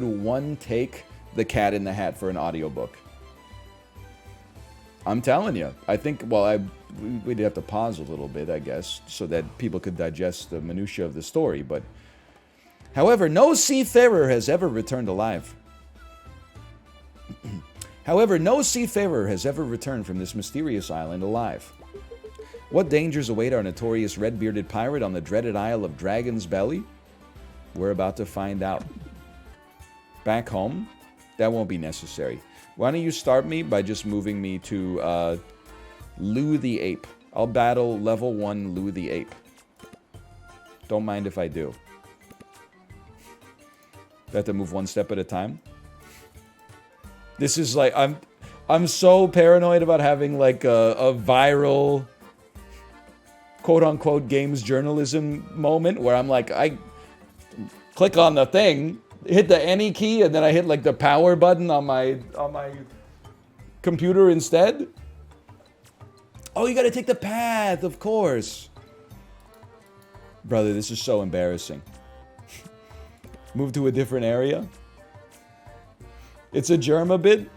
one take The Cat in the Hat for an audiobook. I'm telling you. I think, well, we'd have to pause a little bit, I guess, so that people could digest the minutia of the story, but however, no seafarer has ever returned alive. However, no seafarer has ever returned from this mysterious island alive. What dangers await our notorious red-bearded pirate on the dreaded Isle of Dragon's Belly? We're about to find out. Back home? That won't be necessary. Why don't you start me by just moving me to Lou the Ape. I'll battle level 1 Lou the Ape. Don't mind if I do. I have to move one step at a time. This is like, I'm so paranoid about having like a viral quote-unquote games journalism moment where I'm like, I click on the thing, hit the any key, and then I hit like the power button on my computer instead. Oh, you gotta take the path, of course. Brother, this is so embarrassing. Move to a different area. It's a Jerma bid.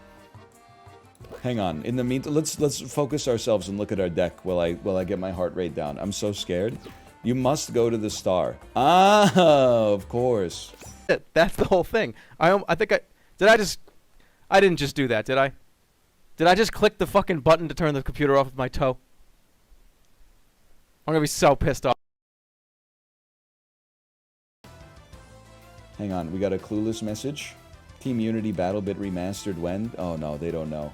Hang on. In the meantime, let's focus ourselves and look at our deck while I get my heart rate down. I'm so scared. You must go to the star. Ah, of course. That's the whole thing. I didn't just do that, did I? Did I just click the fucking button to turn the computer off with my toe? I'm gonna be so pissed off. Hang on, we got a clueless message. Team Unity BattleBit remastered when? Oh no, they don't know.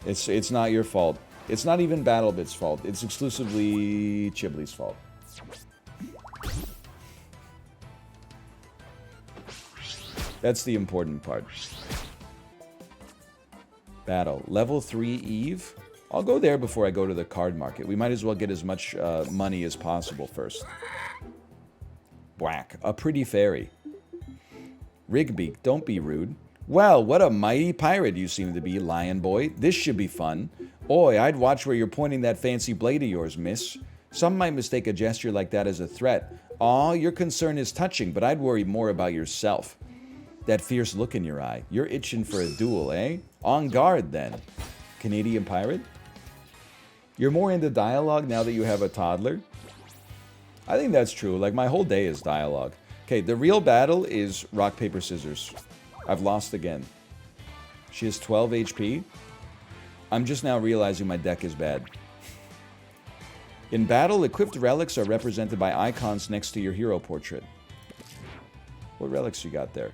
It's not your fault. It's not even BattleBit's fault. It's exclusively Chibley's fault. That's the important part. Battle. Level 3 Eve? I'll go there before I go to the card market. We might as well get as much money as possible first. Whack. A pretty fairy. Rigbeak, don't be rude. Well, what a mighty pirate you seem to be, lion boy. This should be fun. Oi, I'd watch where you're pointing that fancy blade of yours, miss. Some might mistake a gesture like that as a threat. Aw, your concern is touching, but I'd worry more about yourself. That fierce look in your eye. You're itching for a duel, eh? On guard, then. Canadian pirate? You're more into dialogue now that you have a toddler? I think that's true. Like, my whole day is dialogue. Okay, the real battle is rock, paper, scissors. I've lost again. She has 12 HP. I'm just now realizing my deck is bad. In battle, equipped relics are represented by icons next to your hero portrait. What relics you got there?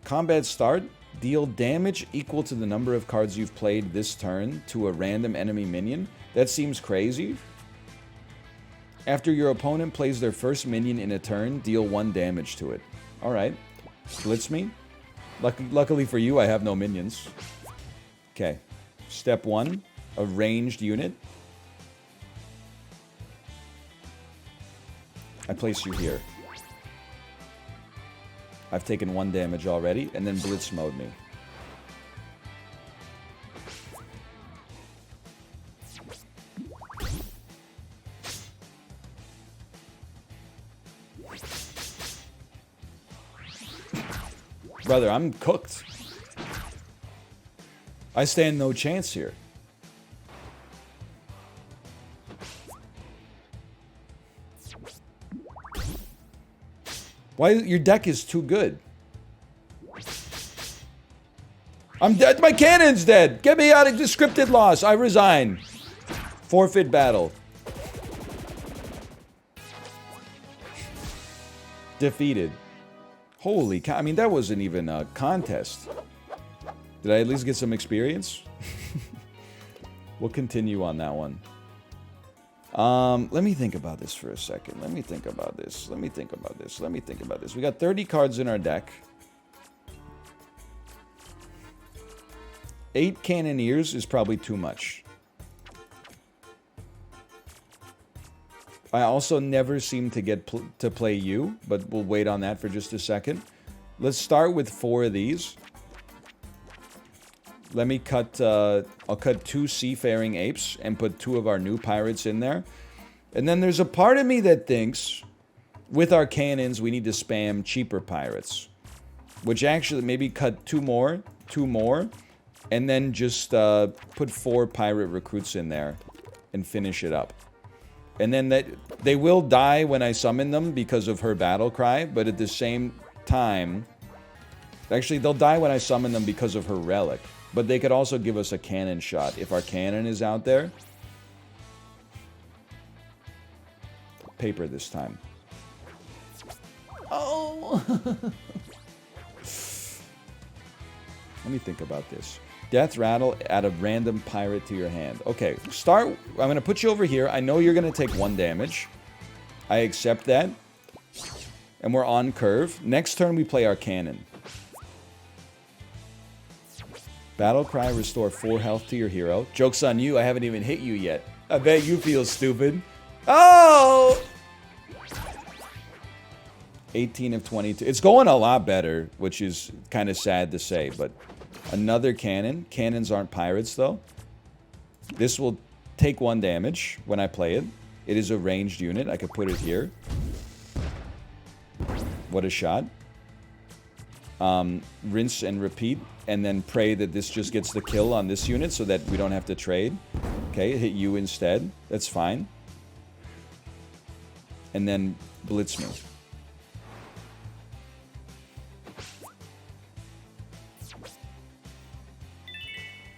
Combat start. Deal damage equal to the number of cards you've played this turn to a random enemy minion. That seems crazy. After your opponent plays their first minion in a turn, deal 1 damage to it. Alright. Blitz me. Luckily for you, I have no minions. Okay. Step 1. A ranged unit. I place you here. I've taken 1 damage already, and then Blitz mode me. Brother, I'm cooked. I stand no chance here. Why? Your deck is too good. I'm dead. My cannon's dead. Get me out of the scripted loss. I resign. Forfeit battle. Defeated. Holy cow. I mean, that wasn't even a contest. Did I at least get some experience? We'll continue on that one. Let me think about this for a second. Let me think about this. We got 30 cards in our deck. 8 cannoneers is probably too much. I also never seem to get to play you, but we'll wait on that for just a second. Let's start with 4 of these. Let me cut, I'll cut 2 seafaring apes and put 2 of our new pirates in there. And then there's a part of me that thinks, with our cannons, we need to spam cheaper pirates. Which actually, maybe cut 2 more, and then just put 4 pirate recruits in there and finish it up. And then they will die when I summon them because of her battle cry, but at the same time... Actually, they'll die when I summon them because of her relic. But they could also give us a cannon shot if our cannon is out there. Paper this time. Oh! Let me think about this. Death rattle, add a random pirate to your hand. Okay, start. I'm going to put you over here. I know you're going to take 1 damage. I accept that. And we're on curve. Next turn, we play our cannon. Battle cry, restore 4 health to your hero. Joke's on you, I haven't even hit you yet. I bet you feel stupid. Oh! 18 of 22. It's going a lot better, which is kind of sad to say, but another cannon. Cannons aren't pirates, though. This will take 1 damage when I play it. It is a ranged unit. I could put it here. What a shot. Rinse and repeat, and then pray that this just gets the kill on this unit so that we don't have to trade. Okay, hit you instead. That's fine. And then blitz me.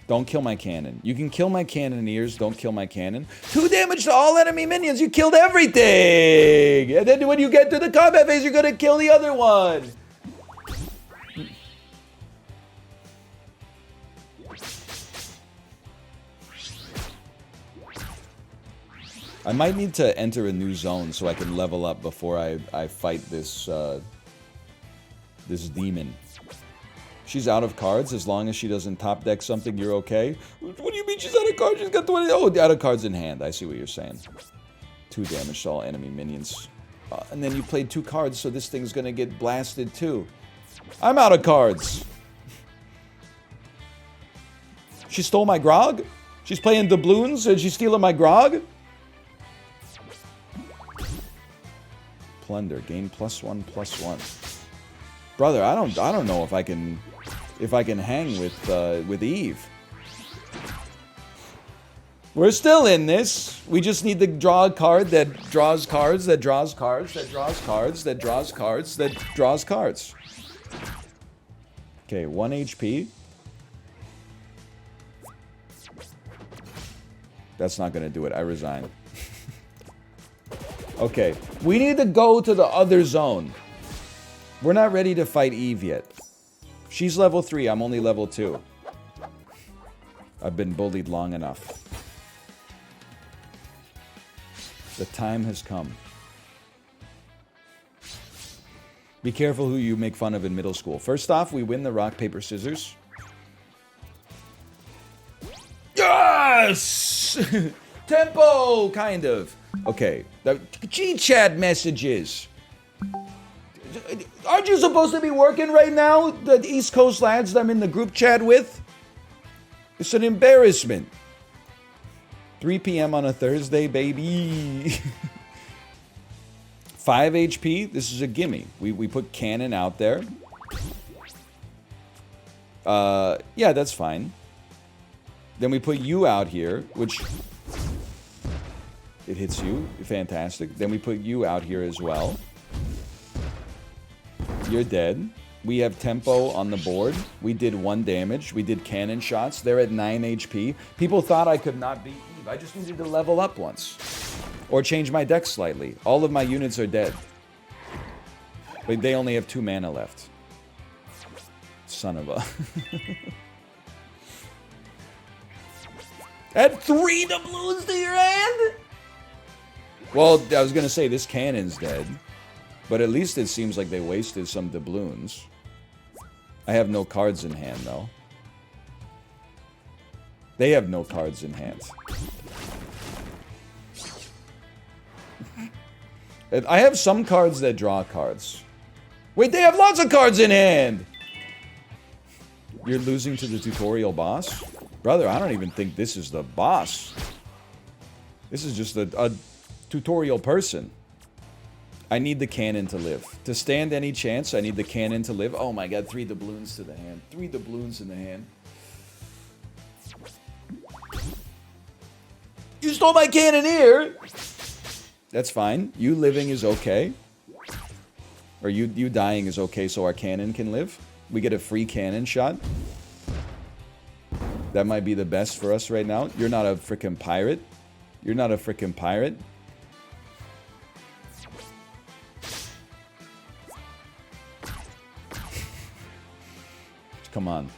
Don't kill my cannon. You can kill my cannoneers, don't kill my cannon. 2 damage to all enemy minions, you killed everything! And then when you get to the combat phase, you're gonna kill the other one! I might need to enter a new zone so I can level up before I fight this, this demon. She's out of cards. As long as she doesn't top deck something, you're okay. What do you mean she's out of cards? She's got 20. Oh, out of cards in hand. I see what you're saying. 2 damage to all enemy minions. And then you played 2 cards, so this thing's gonna get blasted too. I'm out of cards. She stole my grog? She's playing doubloons and she's stealing my grog? Plunder. Gain +1/+1. Brother, I don't know if I can hang with Eve. We're still in this. We just need to draw a card that draws cards, that draws cards, that draws cards, that draws cards, that draws cards. Okay, 1 HP. That's not gonna do it. I resign. Okay, we need to go to the other zone. We're not ready to fight Eve yet. She's level 3, I'm only level 2. I've been bullied long enough. The time has come. Be careful who you make fun of in middle school. First off, we win the rock, paper, scissors. Yes! Tempo, kind of. Okay, the G-chat messages. Aren't you supposed to be working right now? The East Coast lads that I'm in the group chat with? It's an embarrassment. 3 p.m. on a Thursday, baby. 5 HP. This is a gimme. We put cannon out there. Yeah, that's fine. Then we put you out here, which... It hits you. Fantastic. Then we put you out here as well. You're dead. We have tempo on the board. We did 1 damage. We did cannon shots. They're at 9 HP. People thought I could not beat Eve. I just needed to level up once. Or change my deck slightly. All of my units are dead. But they only have 2 mana left. Son of a... Add 3 doubloons to your hand? Well, I was gonna say, this cannon's dead. But at least it seems like they wasted some doubloons. I have no cards in hand, though. They have no cards in hand. I have some cards that draw cards. Wait, they have lots of cards in hand! You're losing to the tutorial boss? Brother, I don't even think this is the boss. This is just a tutorial person. I need the cannon to live. To stand any chance, I need the cannon to live. Oh my god, 3 doubloons to the hand. 3 doubloons in the hand. You stole my cannoneer! That's fine. You living is okay. Or you dying is okay so our cannon can live. We get a free cannon shot. That might be the best for us right now. You're not a freaking pirate. You're not a freaking pirate. Come on.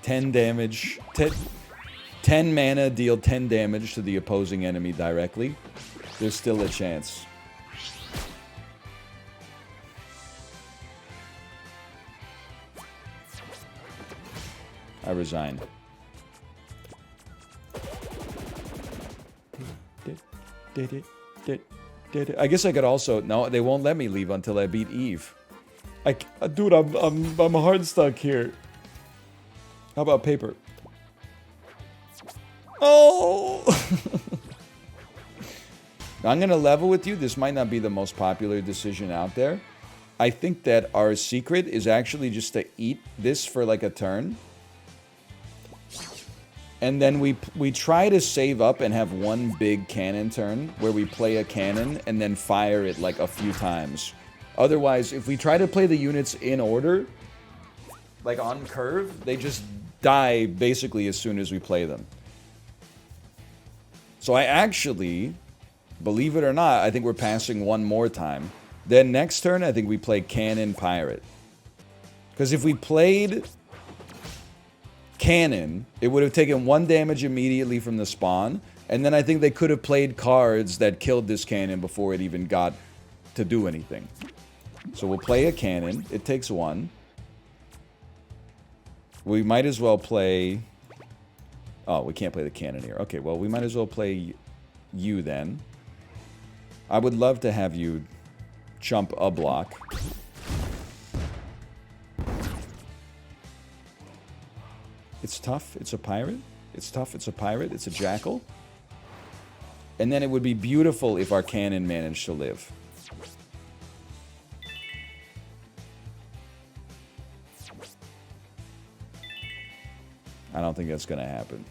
10 damage. 10 mana, deal 10 damage to the opposing enemy directly. There's still a chance. I resign. I guess I could also... No, they won't let me leave until I beat Eve. Dude, I'm hard stuck here. How about paper? Oh! I'm gonna level with you. This might not be the most popular decision out there. I think that our secret is actually just to eat this for like a turn. And then we try to save up and have one big cannon turn where we play a cannon and then fire it like a few times. Otherwise, if we try to play the units in order, like on curve, they just die basically as soon as we play them. So I actually, believe it or not, I think we're passing one more time. Then next turn, I think we play cannon pirate. Because if we played cannon, it would have taken 1 damage immediately from the spawn, and then I think they could have played cards that killed this cannon before it even got to do anything. So we'll play a cannon. It takes 1. We might as well play... Oh, we can't play the cannoneer. Okay, well, we might as well play you then. I would love to have you jump a block. It's tough. It's a pirate. It's tough. It's a pirate. It's a jackal. And then it would be beautiful if our cannon managed to live. I don't think that's going to happen.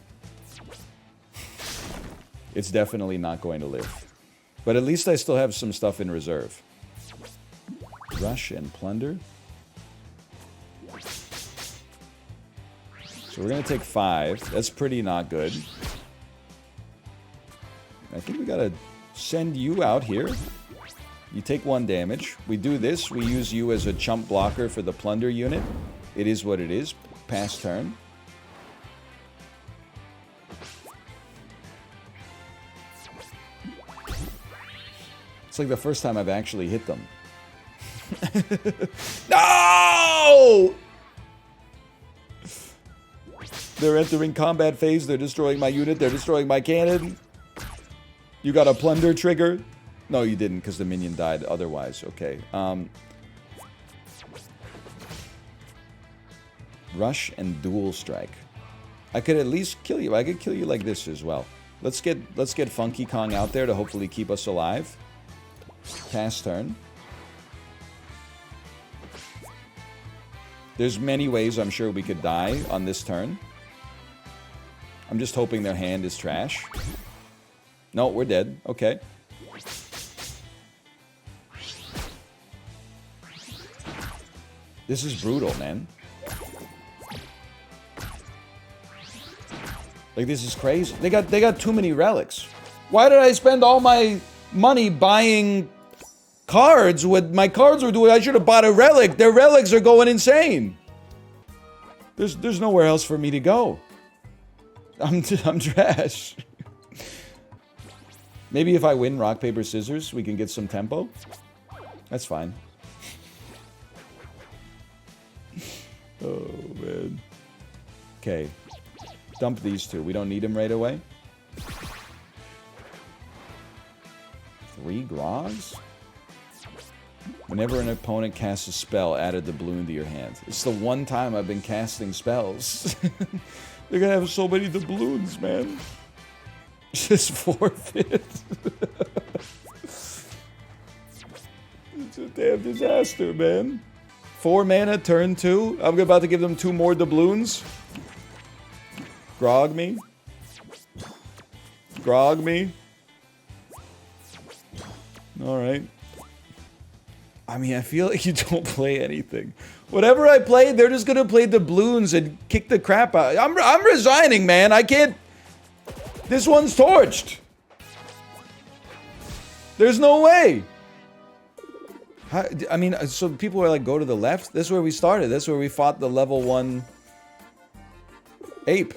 It's definitely not going to live. But at least I still have some stuff in reserve. Rush and plunder. So we're going to take 5. That's pretty not good. I think we got to send you out here. You take 1 damage. We do this. We use you as a chump blocker for the plunder unit. It is what it is. Pass turn. It's like the first time I've actually hit them. No! They're entering combat phase. They're destroying my unit. They're destroying my cannon. You got a plunder trigger? No, you didn't, because the minion died otherwise. Okay. Rush and dual strike. I could at least kill you. I could kill you like this as well. Let's get Funky Kong out there to hopefully keep us alive. Pass turn. There's many ways I'm sure we could die on this turn. I'm just hoping their hand is trash. No, we're dead. Okay. This is brutal, man. Like, this is crazy. They got too many relics. Why did I spend all my money buying cards when my cards were doing? I should have bought a relic. Their relics are going insane. There's nowhere else for me to go. I'm trash. Maybe if I win rock, paper, scissors, we can get some tempo. That's fine. Oh, man. Okay. Dump these two. We don't need them right away. 3 grogs? Whenever an opponent casts a spell, add a doubloon to your hand. It's the one time I've been casting spells. They're gonna have so many doubloons, man. Just forfeit. It's a damn disaster, man. 4 mana, turn 2. I'm about to give them 2 more doubloons. Grog me. Grog me. Alright. I mean, I feel like you don't play anything. Whatever I play, they're just gonna play doubloons and kick the crap out. I'm resigning, man. I can't... This one's torched. There's no way. I mean, so people are like, go to the left? This is where we started. This is where we fought the level 1 ape.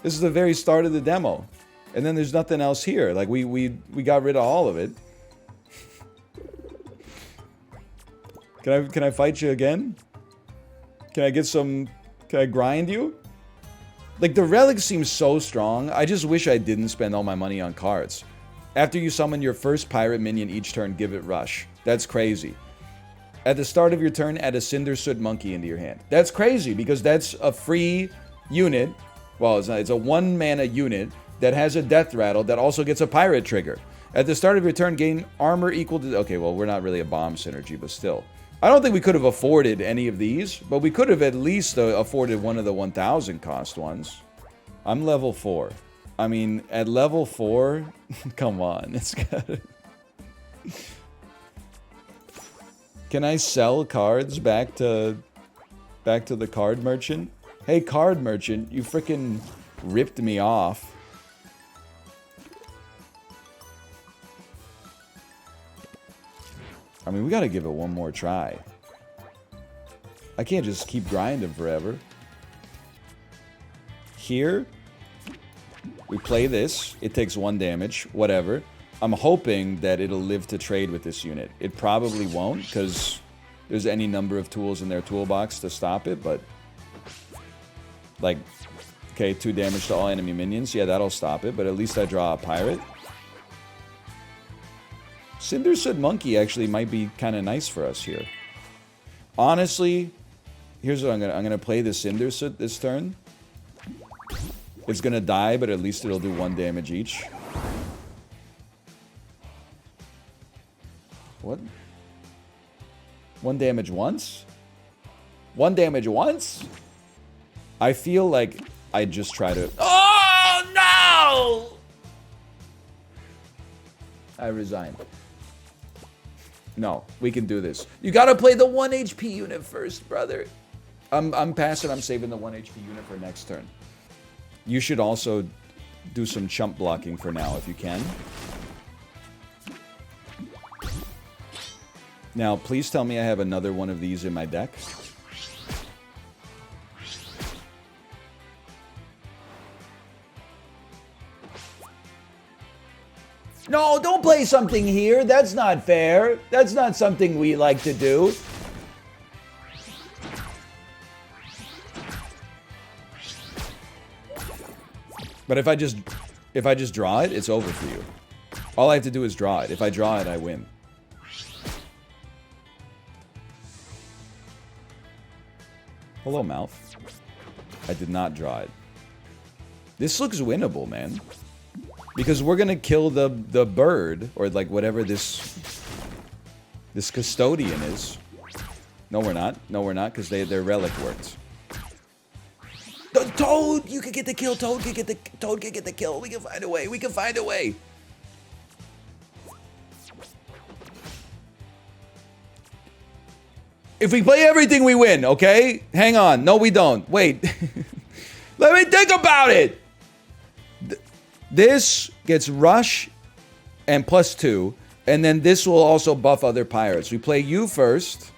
This is the very start of the demo. And then there's nothing else here. Like, we got rid of all of it. Can I fight you again? Can I get some... Can I grind you? Like, the relic seems so strong. I just wish I didn't spend all my money on cards. After you summon your first pirate minion each turn, give it rush. That's crazy. At the start of your turn, add a cinder soot monkey into your hand. That's crazy, because that's a free unit. Well, it's not. It's a 1 mana unit that has a death rattle that also gets a pirate trigger. At the start of your turn, gain armor equal to... Okay, well, we're not really a bomb synergy, but still. I don't think we could have afforded any of these, but we could have at least afforded one of the 1,000 cost ones. I'm level 4. I mean, at level 4, come on, it's gotta... Can I sell cards back to the card merchant? Hey, card merchant, you freaking ripped me off. I mean, we gotta give it one more try. I can't just keep grinding forever. Here, we play this. It takes 1 damage, whatever. I'm hoping that it'll live to trade with this unit. It probably won't, because there's any number of tools in their toolbox to stop it, but... Like, okay, 2 damage to all enemy minions. Yeah, that'll stop it, but at least I draw a pirate. Cinder Soot Monkey actually might be kind of nice for us here. Honestly, here's what I'm gonna play the Cinder Soot this turn. It's gonna die, but at least it'll do 1 damage each. What? 1 damage once? 1 damage once? I feel like I just try to... Oh, no! I resign. No, we can do this. You gotta play the 1 HP unit first, brother. I'm passing. I'm saving the 1 HP unit for next turn. You should also do some chump blocking for now, if you can. Now, please tell me I have another one of these in my deck. No, don't play something here. That's not fair. That's not something we like to do. But if I just draw it, it's over for you. All I have to do is draw it. If I draw it, I win. Hello, mouth. I did not draw it. This looks winnable, man. Because we're gonna kill the bird, or like whatever this custodian is. No, we're not. No, we're not, because their relic worked. The Toad! You could get the kill. Toad could get the kill. We can find a way. We can find a way. If we play everything, we win, okay? Hang on. No, we don't. Wait. Let me think about it! This gets rush and +2, and then this will also buff other pirates. We play you first.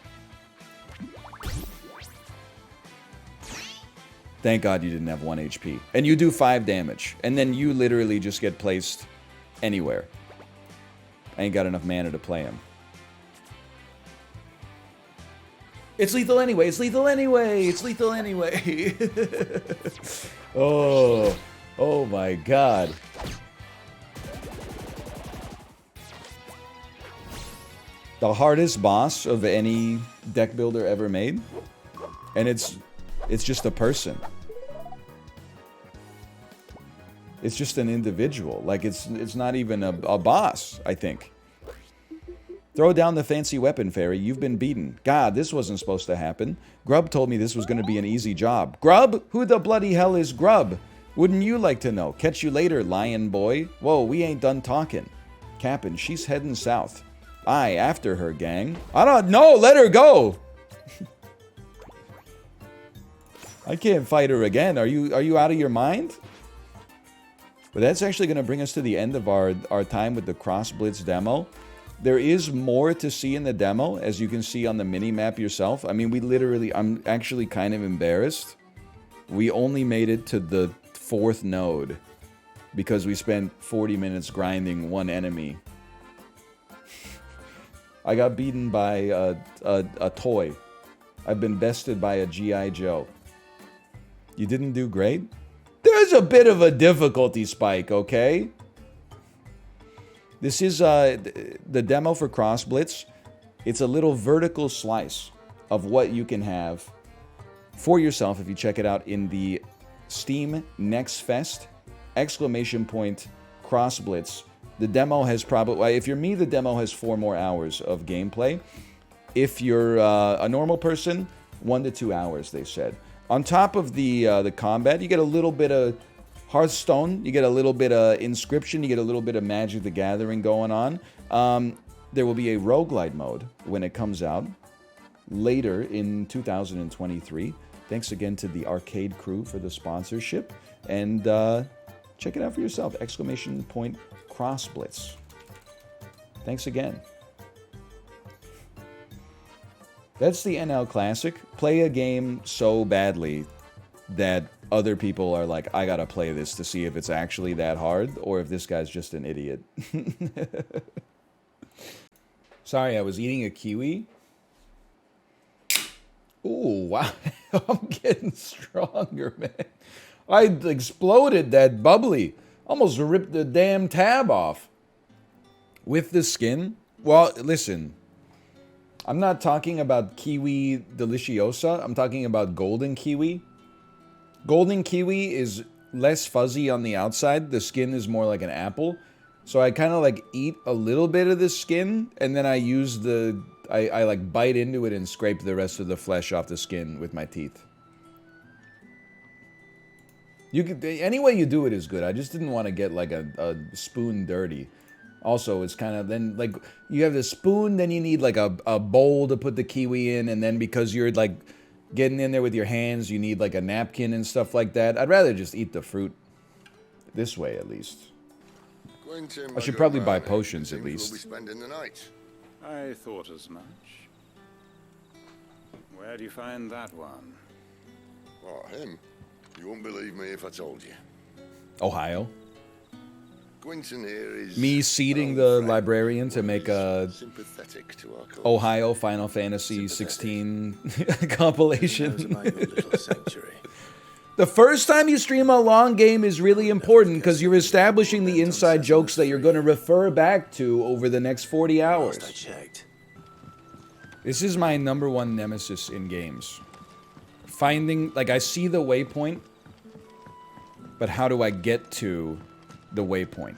Thank God you didn't have 1 HP. And you do 5 damage. And then you literally just get placed anywhere. I ain't got enough mana to play him. It's lethal anyway, it's lethal anyway, it's lethal anyway. Oh, oh my god. The hardest boss of any deck builder ever made. And it's just a person. It's just an individual. Like, it's not even a boss, I think. Throw down the fancy weapon, Fairy. You've been beaten. God, this wasn't supposed to happen. Grub told me this was going to be an easy job. Grub? Who the bloody hell is Grub? Wouldn't you like to know? Catch you later, lion boy. Whoa, we ain't done talking. Cap'n, she's heading south. Aye, after her, gang. I don't know. Let her go. I can't fight her again. Are you out of your mind? But that's actually going to bring us to the end of our time with the Cross Blitz demo. There is more to see in the demo, as you can see on the mini-map yourself. I mean, we literally... I'm actually kind of embarrassed. We only made it to the 4th node because we spent 40 minutes grinding one enemy. I got beaten by a toy. I've been bested by a G.I. Joe. You didn't do great? There's a bit of a difficulty spike, okay? This is the demo for Cross Blitz. It's a little vertical slice of what you can have for yourself if you check it out in the Steam Next Fest ! Cross Blitz. The demo has probably, if you're me, the demo has 4 more hours of gameplay. If you're a normal person, 1 to 2 hours, they said. On top of the combat, you get a little bit of Hearthstone, you get a little bit of Inscription, you get a little bit of Magic the Gathering going on. There will be a roguelite mode when it comes out later in 2023. Thanks again to the Arcade crew for the sponsorship. And check it out for yourself. ! Cross Blitz. Thanks again. That's the NL Classic. Play a game so badly that other people are like, I gotta play this to see if it's actually that hard or if this guy's just an idiot. Sorry, I was eating a kiwi. Ooh, wow. I'm getting stronger, man. I exploded that bubbly. Almost ripped the damn tab off. With the skin? Well, listen. I'm not talking about kiwi deliciosa. I'm talking about golden kiwi. Golden kiwi is less fuzzy on the outside. The skin is more like an apple. So I kind of like eat a little bit of the skin and then I use the... I like bite into it and scrape the rest of the flesh off the skin with my teeth. You could, any way you do it is good. I just didn't want to get like a spoon dirty. Also, it's kind of then like you have the spoon, then you need like a bowl to put the kiwi in, and then because you're like getting in there with your hands, you need like a napkin and stuff like that. I'd rather just eat the fruit this way at least. I should probably buy potions at least. We'll be spending the night. I thought as much. Where do you find that one? Oh, him? You won't believe me if I told you. Ohio. Quinton here is me seeding the librarian to make a sympathetic to our cause. Ohio Final Fantasy 16 compilation. The first time you stream a long game is really important because you're establishing the inside jokes that you're going to refer back to over the next 40 hours. This is my #1 nemesis in games. Finding, like, I see the waypoint, but how do I get to the waypoint?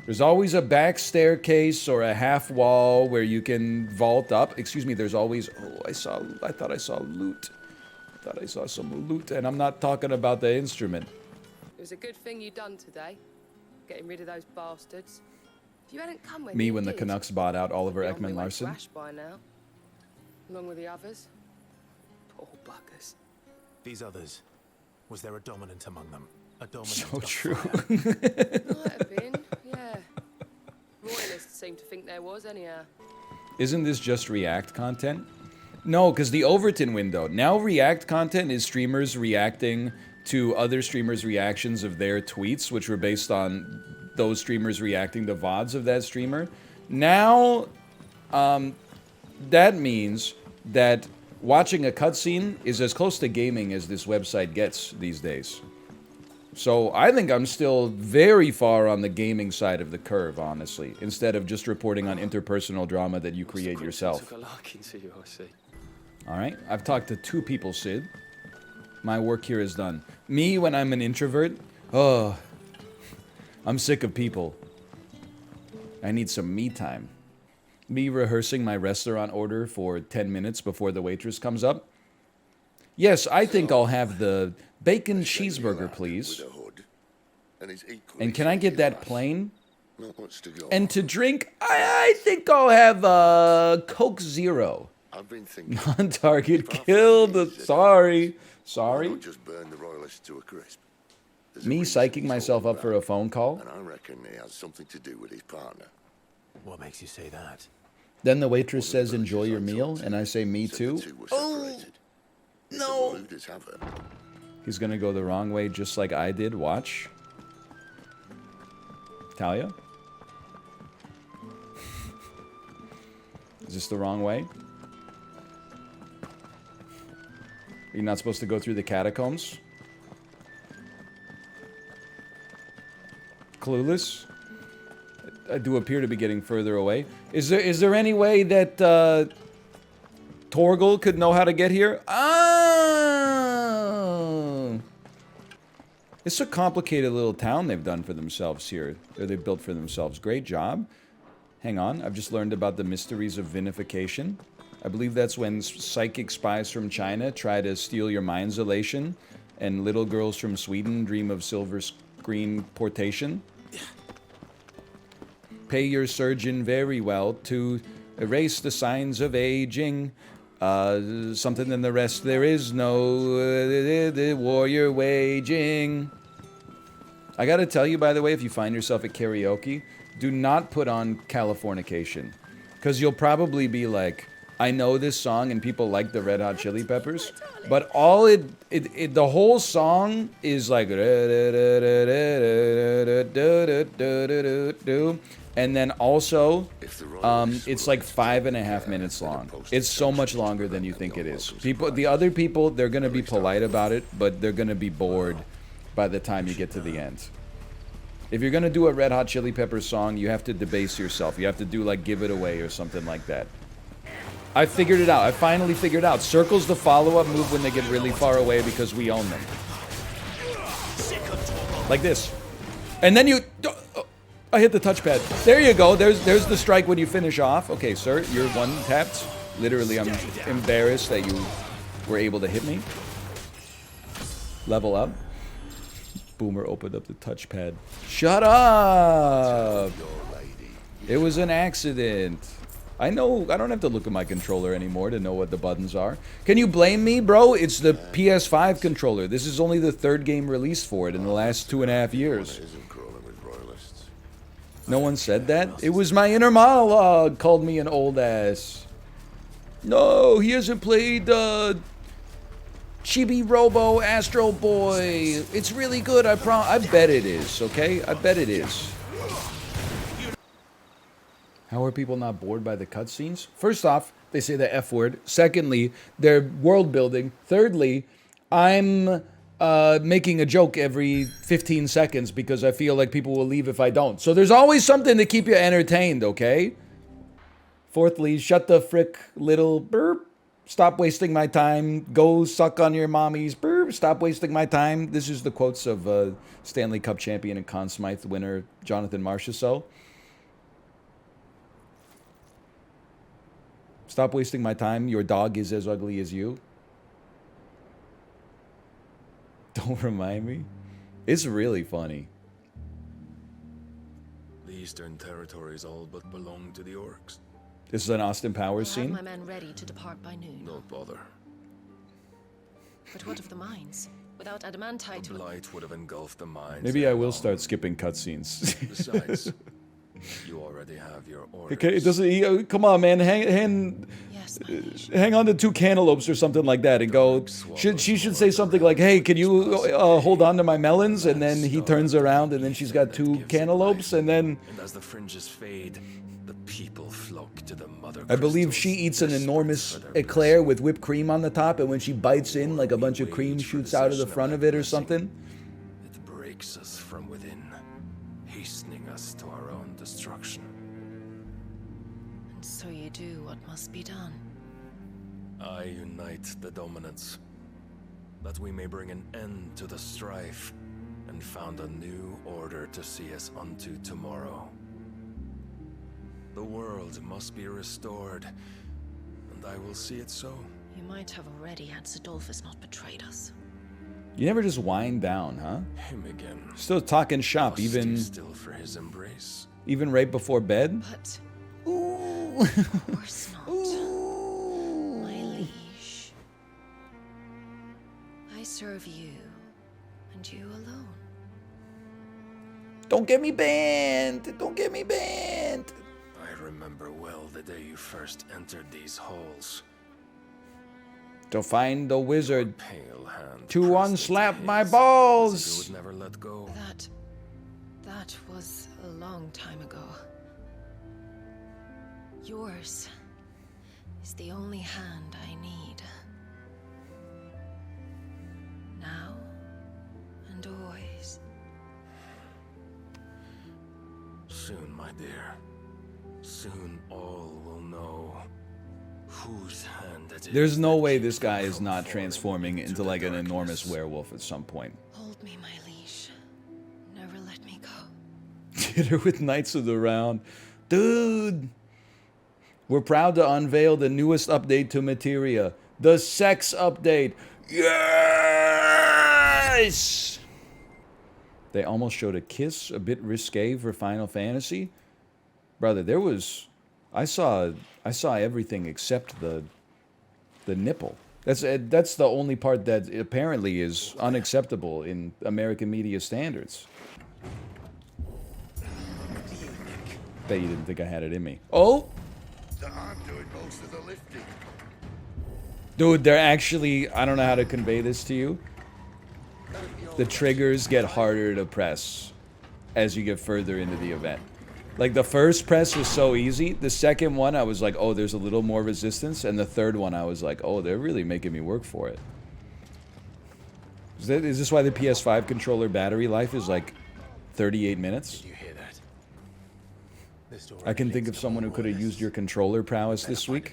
There's always a back staircase or a half wall where you can vault up. Excuse me, there's always... Oh, I thought I saw loot. I thought I saw some loot, and I'm not talking about the instrument. It was a good thing you done today, getting rid of those bastards. If you hadn't come with me when the Canucks bought out Oliver Ekman Larsson. By now, along with the others. Poor buggers. These others, was there a dominant among them? A dominant. So true. Might have been, yeah. Royalists seem to think there was, anyhow. Isn't this just React content? No, because the Overton window. Now React content is streamers reacting to other streamers' reactions of their tweets, which were based on those streamers reacting to VODs of that streamer. Now, that means that watching a cutscene is as close to gaming as this website gets these days. So I think I'm still very far on the gaming side of the curve, honestly, instead of just reporting on interpersonal drama that you create yourself. Alright, I've talked to 2 people, Sid. My work here is done. Me, when I'm an introvert, oh, I'm sick of people. I need some me time. Me rehearsing my restaurant order for 10 minutes before the waitress comes up. Yes, I think I'll have the bacon cheeseburger, please. And can I get that plain? And to drink, I think I'll have a Coke Zero. Non-target killed. Sorry. Sorry. Just burn the royalists to a crisp. Me psyching myself up for a phone call. And I reckon he has something to do with his partner. What makes you say that? Then the waitress says, "Enjoy your meal," and I say, "Me too." Oh, no. He's gonna go the wrong way just like I did. Watch. Talia? Is this the wrong way? Are you not supposed to go through the catacombs? Clueless? I do appear to be getting further away. Is there any way that Torgel could know how to get here? Oh! It's a complicated little town they've done for themselves here. Or they've built for themselves. Great job. Hang on, I've just learned about the mysteries of vinification. I believe that's when psychic spies from China try to steal your mind's elation, and little girls from Sweden dream of silver screen portation. Pay your surgeon very well to erase the signs of aging. Something than the rest, there is no the war you're waging. I gotta tell you, by the way, if you find yourself at karaoke, do not put on Californication. Because you'll probably be like, I know this song and people like the Red Hot Chili Peppers, but all the whole song is like, and then also, it's like 5.5 minutes long. It's so much longer than you think it is. The other people, they're gonna be polite about it, but they're gonna be bored by the time you get to the end. If you're gonna do a Red Hot Chili Peppers song, you have to debase yourself. You have to do like Give It Away or something like that. I figured it out. I finally figured out. Circle's the follow-up move when they get really far away because we own them. Like this. And then you... I hit the touchpad. There you go. There's the strike when you finish off. Okay, sir, you're one tapped. Literally, I'm embarrassed that you were able to hit me. Level up. Boomer opened up the touchpad. Shut up! It was an accident. I know, I don't have to look at my controller anymore to know what the buttons are. Can you blame me, bro? It's the PS5 controller. This is only the 3rd game released for it in the last 2.5 years. No one said that? It was my inner monologue called me an old ass. No, he hasn't played Chibi Robo Astro Boy. It's really good, I bet it is, okay? I bet it is. How are people not bored by the cutscenes? First off, they say the F word. Secondly, they're world building. Thirdly, I'm making a joke every 15 seconds because I feel like people will leave if I don't. So there's always something to keep you entertained, okay? Fourthly, shut the frick little burp. Stop wasting my time. Go suck on your mommies. Burp. Stop wasting my time. This is the quotes of Stanley Cup champion and Conn Smythe winner Jonathan Marchessault. Stop wasting my time. Your dog is as ugly as you. Don't remind me. It's really funny. The Eastern Territories all but belong to the orcs. This is an Austin Powers I'll scene. have my men ready to depart by noon. Don't bother. But what of the mines? Without adamantite... The blight would have engulfed the mines. Maybe I will start skipping cutscenes. Besides, you already have your orders. Okay, it doesn't. Come on, man. hang on to 2 cantaloupes or something like that, and go. She should say something like, "Hey, can you hold on to my melons?" And then he turns around, and then she's got 2 cantaloupes, and then. And as the fringes fade, the people flock to the mother. I believe she eats an enormous eclair with whipped cream on the top, and when she bites in, like a bunch of cream shoots out of the front of it or something. It breaks us from within, hastening us to our own destruction. And so you do what must be done. I unite the dominants, that we may bring an end to the strife, and found a new order to see us unto tomorrow. The world must be restored, and I will see it so. You might have already had Sidolphus not betrayed us. You never just wind down, huh? Him again. Still talking shop, even. Still for his embrace. Even right before bed. But of course not. My liege. I serve you, and you alone. Don't get me banned! Don't get me banned! I remember well the day you first entered these halls. To find the wizard. Pale hand to unslap my balls! You would never let go. That was a long time ago. Yours is the only hand I need. Now and always. Soon, my dear. Soon all will know whose hand it is. There's no way this guy is not transforming into like an enormous werewolf at some point. Hold me, my liege. Never let me go. Hit her with Knights of the Round. Dude! We're proud to unveil the newest update to Materia. The sex update. Yes! They almost showed a kiss, a bit risque for Final Fantasy. Brother, there was... I saw everything except the nipple. That's the only part that apparently is unacceptable in American media standards. Bet you didn't think I had it in me. Oh! I'm doing most of the lifting. Dude, they're actually... I don't know how to convey this to you. The triggers get harder to press as you get further into the event. Like, the first press was so easy. The second one, I was like, oh, there's a little more resistance. And the third one, I was like, oh, they're really making me work for it. Is this why the PS5 controller battery life is like 38 minutes? Did you hear that? I can think of someone who could have used your controller prowess this week.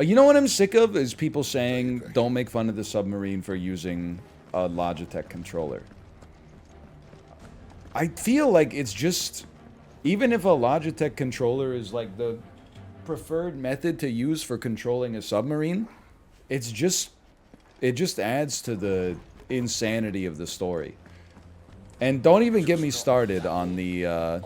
You know what I'm sick of? Is people saying, don't make fun of the submarine for using a Logitech controller. I feel like it's just... Even if a Logitech controller is like the preferred method to use for controlling a submarine, it's just... It just adds to the insanity of the story. And don't even get me started on the...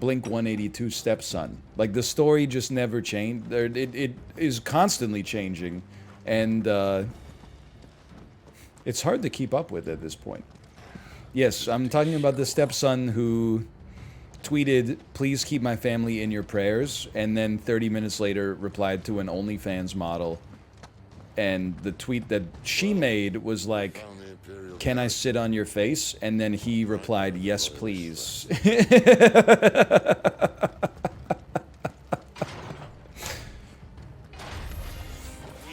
Blink-182 stepson. Like, the story just never changed. It is constantly changing. And, it's hard to keep up with at this point. Yes, I'm talking about the stepson who tweeted, "Please keep my family in your prayers," and then 30 minutes later replied to an OnlyFans model. And the tweet that she made was like, "Can I sit on your face?" And then he replied, "Yes, please."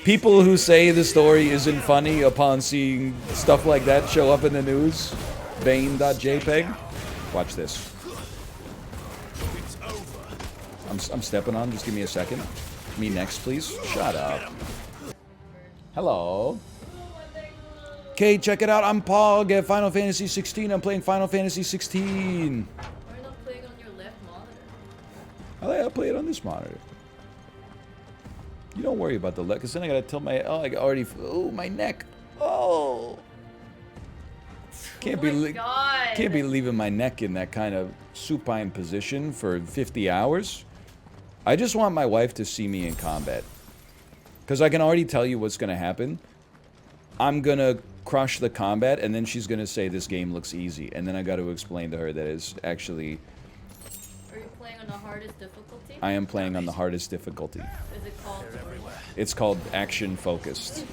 People who say the story isn't funny upon seeing stuff like that show up in the news. Bane.jpg. Watch this. I'm stepping on. Just give me a second. Me next, please. Shut up. Hello. Okay, check it out. I'm Pog at Final Fantasy 16. I'm playing Final Fantasy 16. Why are you not playing on your left monitor? I'll play it on this monitor. You don't worry about the left, because then I gotta tilt my... Oh, I already... Oh, my neck. Oh. Can't be leaving my neck in that kind of supine position for 50 hours. I just want my wife to see me in combat. Because I can already tell you what's gonna happen. I'm gonna crush the combat, and then she's gonna say this game looks easy. And then I gotta explain to her that it's actually... Are you playing playing on the hardest difficulty? I am playing on the hardest difficulty. Is it called? It's called action focused.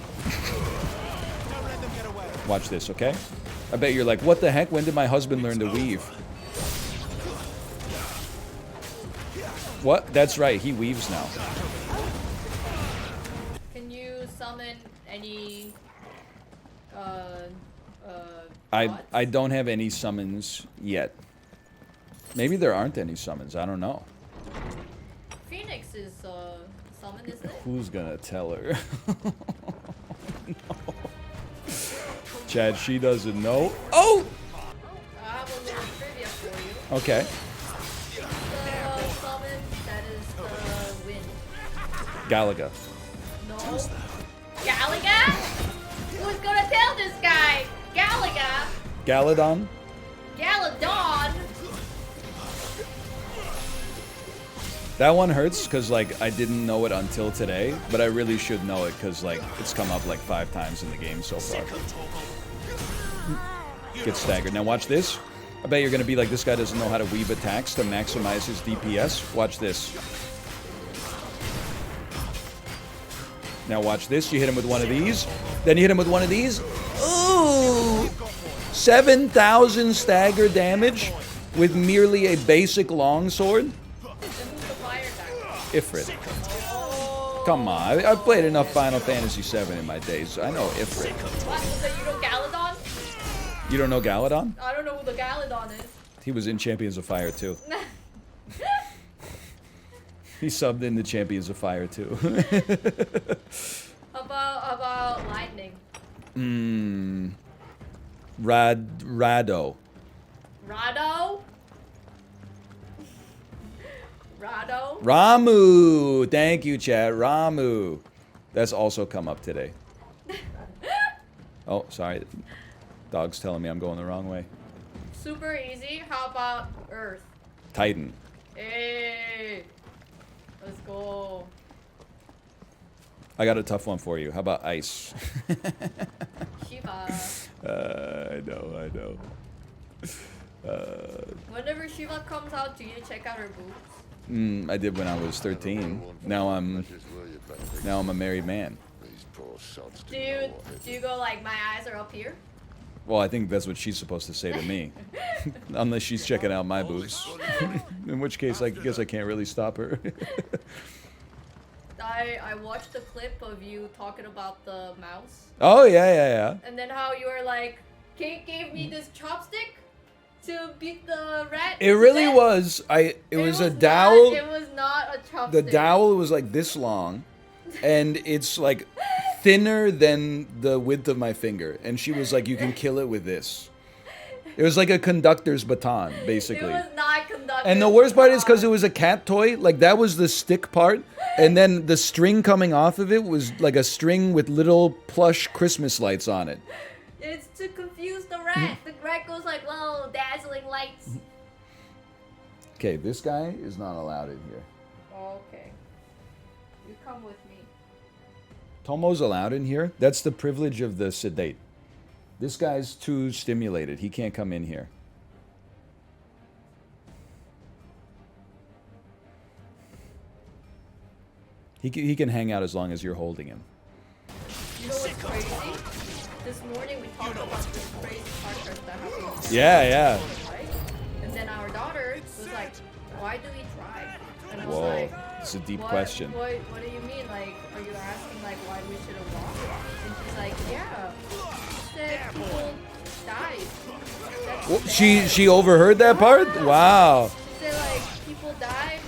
Watch this, okay? I bet you're like, what the heck? When did my husband learn to weave? What? That's right, he weaves now. Can you summon any? I don't have any summons yet. Maybe there aren't any summons. I don't know. Phoenix is summon, isn't it? Who's gonna tell her? No. Chad, she doesn't know. Oh! I have a little trivia for you. Okay. The summon that is the wind. Galaga. No. Galaga? Who's gonna tell this guy? Galaga? Galadon? Galadon? That one hurts because, like, I didn't know it until today, but I really should know it because, like, it's come up like 5 times in the game so far. Get staggered. Now watch this. I bet you're going to be like, this guy doesn't know how to weave attacks to maximize his DPS. Watch this. Now watch this. You hit him with one of these. Then you hit him with one of these. Ooh! 7,000 stagger damage with merely a basic longsword. Ifrit. Come on, I've played enough Final Fantasy VII in my days. I know Ifrit. What? So you know Galadon? You don't know Galadon? I don't know who the Galadon is. He was in Champions of Fire too. He subbed in the Champions of Fire too. How about lightning? Rado. Rado? Rado? Ramu! Thank you, chat. Ramu. That's also come up today. Oh, sorry. Dog's telling me I'm going the wrong way. Super easy. How about Earth? Titan. Hey! Let's go. I got a tough one for you. How about ice? Shiva. I know. Whenever Shiva comes out, do you check out her boobs? I did when I was 13. Now I'm a married man. Do you go like, my eyes are up here? Well, I think that's what she's supposed to say to me. Unless she's checking out my boobs. In which case, I guess I can't really stop her. I watched a clip of you talking about the mouse. Oh, yeah. And then how you were like, Kate gave me this chopstick to beat the rat. It really was. It was a dowel. It was not a chopstick. The dowel was like this long, and it's like thinner than the width of my finger. And she was like, "You can kill it with this." It was like a conductor's baton, basically. It was not conductor's And the worst part is because it was a cat toy. Like that was the stick part, and then the string coming off of it was like a string with little plush Christmas lights on it. It's to confuse the rat. The rat goes like, whoa, dazzling lights. Okay, this guy is not allowed in here. Okay. You come with me. Tomo's allowed in here. That's the privilege of the sedate. This guy's too stimulated. He can't come in here. He can hang out as long as you're holding him. You know what's crazy? This morning we talked about this crazy car crash that happened. Yeah. Right? And then our daughter was like, why do we drive? And I was Whoa, like, it's a deep question. What do you mean? Like, are you asking like why we should have walked? And she's like, yeah. She said people died. Well, she overheard that part? Wow. She said like people died.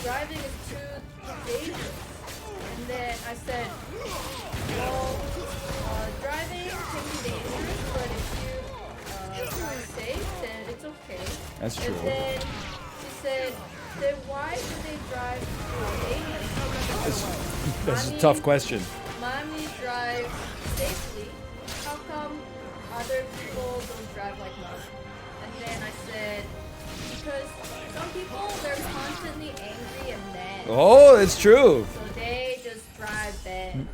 Driving is too dangerous. And then I said, well, driving can be dangerous, but if you drive safe, then it's okay. That's true. And then she said, then why do they drive dangerous? That's a tough question. Mommy drives safely. How come other people don't drive like mom? And then I said, because some people, they're constantly angry and mad. Oh, it's true. So they just drive bad. And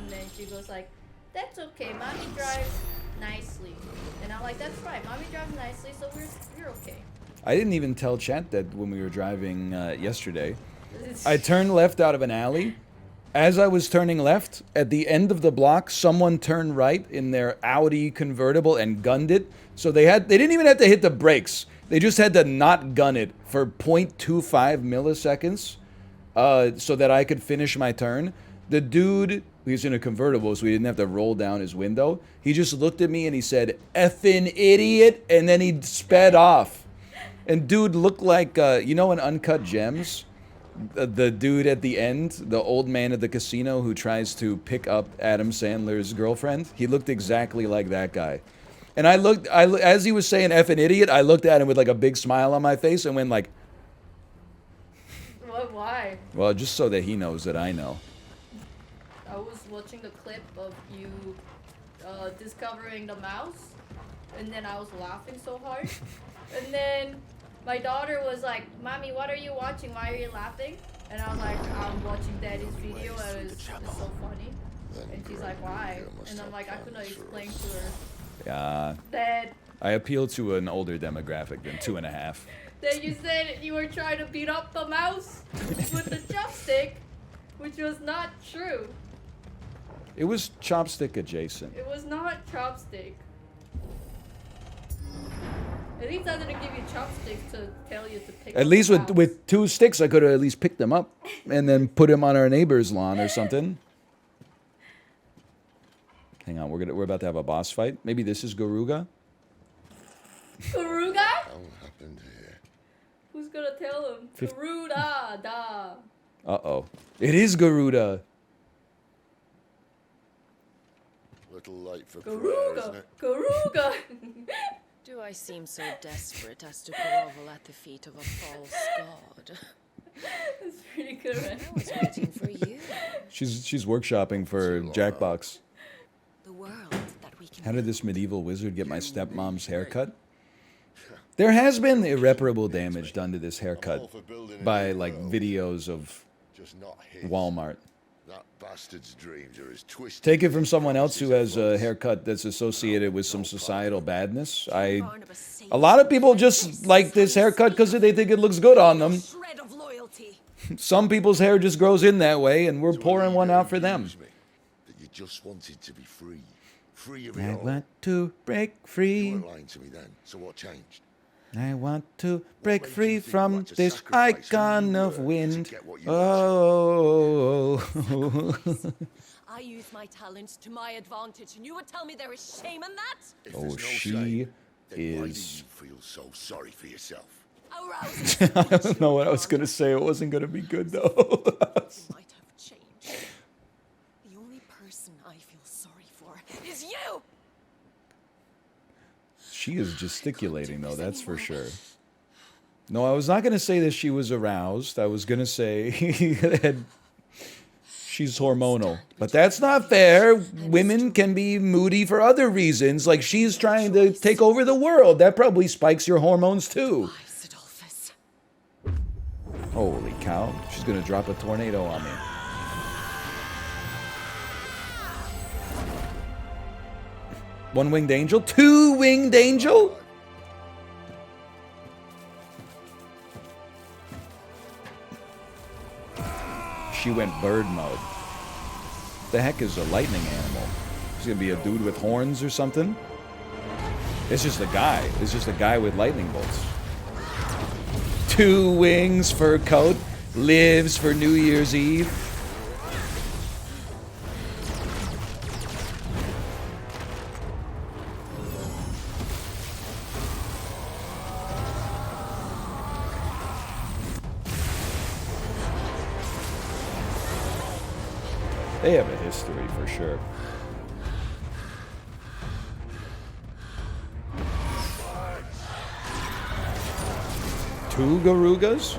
then she goes like, that's okay, mommy drives nicely. And I'm like, that's right, mommy drives nicely, so we're okay. I didn't even tell chat that when we were driving yesterday. I turned left out of an alley. As I was turning left, at the end of the block, someone turned right in their Audi convertible and gunned it. So they didn't even have to hit the brakes. They just had to not gun it for 0.25 milliseconds so that I could finish my turn. The dude, he's in a convertible, so he didn't have to roll down his window. He just looked at me and he said, "Effing idiot," and then he sped off. And dude looked like, you know in Uncut Gems? The dude at the end, the old man at the casino who tries to pick up Adam Sandler's girlfriend. He looked exactly like that guy. And as he was saying "effing idiot," I looked at him with like a big smile on my face and went like... What? Why? Well, just so that he knows that I know. I was watching the clip of you discovering the mouse, and then I was laughing so hard. And then my daughter was like, "Mommy, what are you watching? Why are you laughing?" And I was like, "I'm watching Daddy's video, and it's so funny." And she's like, "Why?" And I'm like, I couldn't explain to her. Yeah. That I appeal to an older demographic than 2.5. That you said you were trying to beat up the mouse with the chopstick, which was not true. It was chopstick adjacent. It was not chopstick. At least I didn't give you chopsticks to tell you to pick up At least the mouse. with 2 sticks, I could have at least picked them up and then put them on our neighbor's lawn or something. Hang on, we're about to have a boss fight. Maybe this is GAROOGAA? GAROOGAA? What happened here? Who's gonna tell him? GARUDA'S. Uh-oh. It is GARUDA'S. Little late for prayer, isn't GAROOGAA. it? GAROOGAA. Do I seem so desperate as to grovel at the feet of a false god? That's pretty good, right? I was waiting for you. She's workshopping for Jackbox. The world that we can... How did this medieval wizard get my stepmom's haircut? There has been irreparable damage done to this haircut by, like, videos of Walmart. That bastard's dreams are as twisted. Take it from someone else who has a haircut that's associated with some societal badness. A lot of people just like this haircut because they think it looks good on them. Some people's hair just grows in that way, and we're pouring one out for them. That you just wanted to be free. Free of it I all. want to break free. You weren't lying to me then, so what changed? I want to break free from this icon of wind. Oh. I use my talents to my advantage, and you would tell me there is shame in that? Oh, she Why do you is... feel so sorry for yourself? I don't know what I was going to say. It wasn't going to be good, though. Might have changed. The only person I feel sorry for is you! She is gesticulating, though, that's for sure. No, I was not going to say that she was aroused. I was going to say that she's hormonal. But that's not fair. Women can be moody for other reasons. Like, she's trying to take over the world. That probably spikes your hormones, too. Holy cow. She's going to drop a tornado on me. One-winged angel? Two-winged angel? She went bird mode. The heck is a lightning animal? Is gonna be a dude with horns or something? It's just a guy. It's just a guy with lightning bolts. 2 wings, fur coat, lives for New Year's Eve. They have a history for sure. Two GAROOGA'S?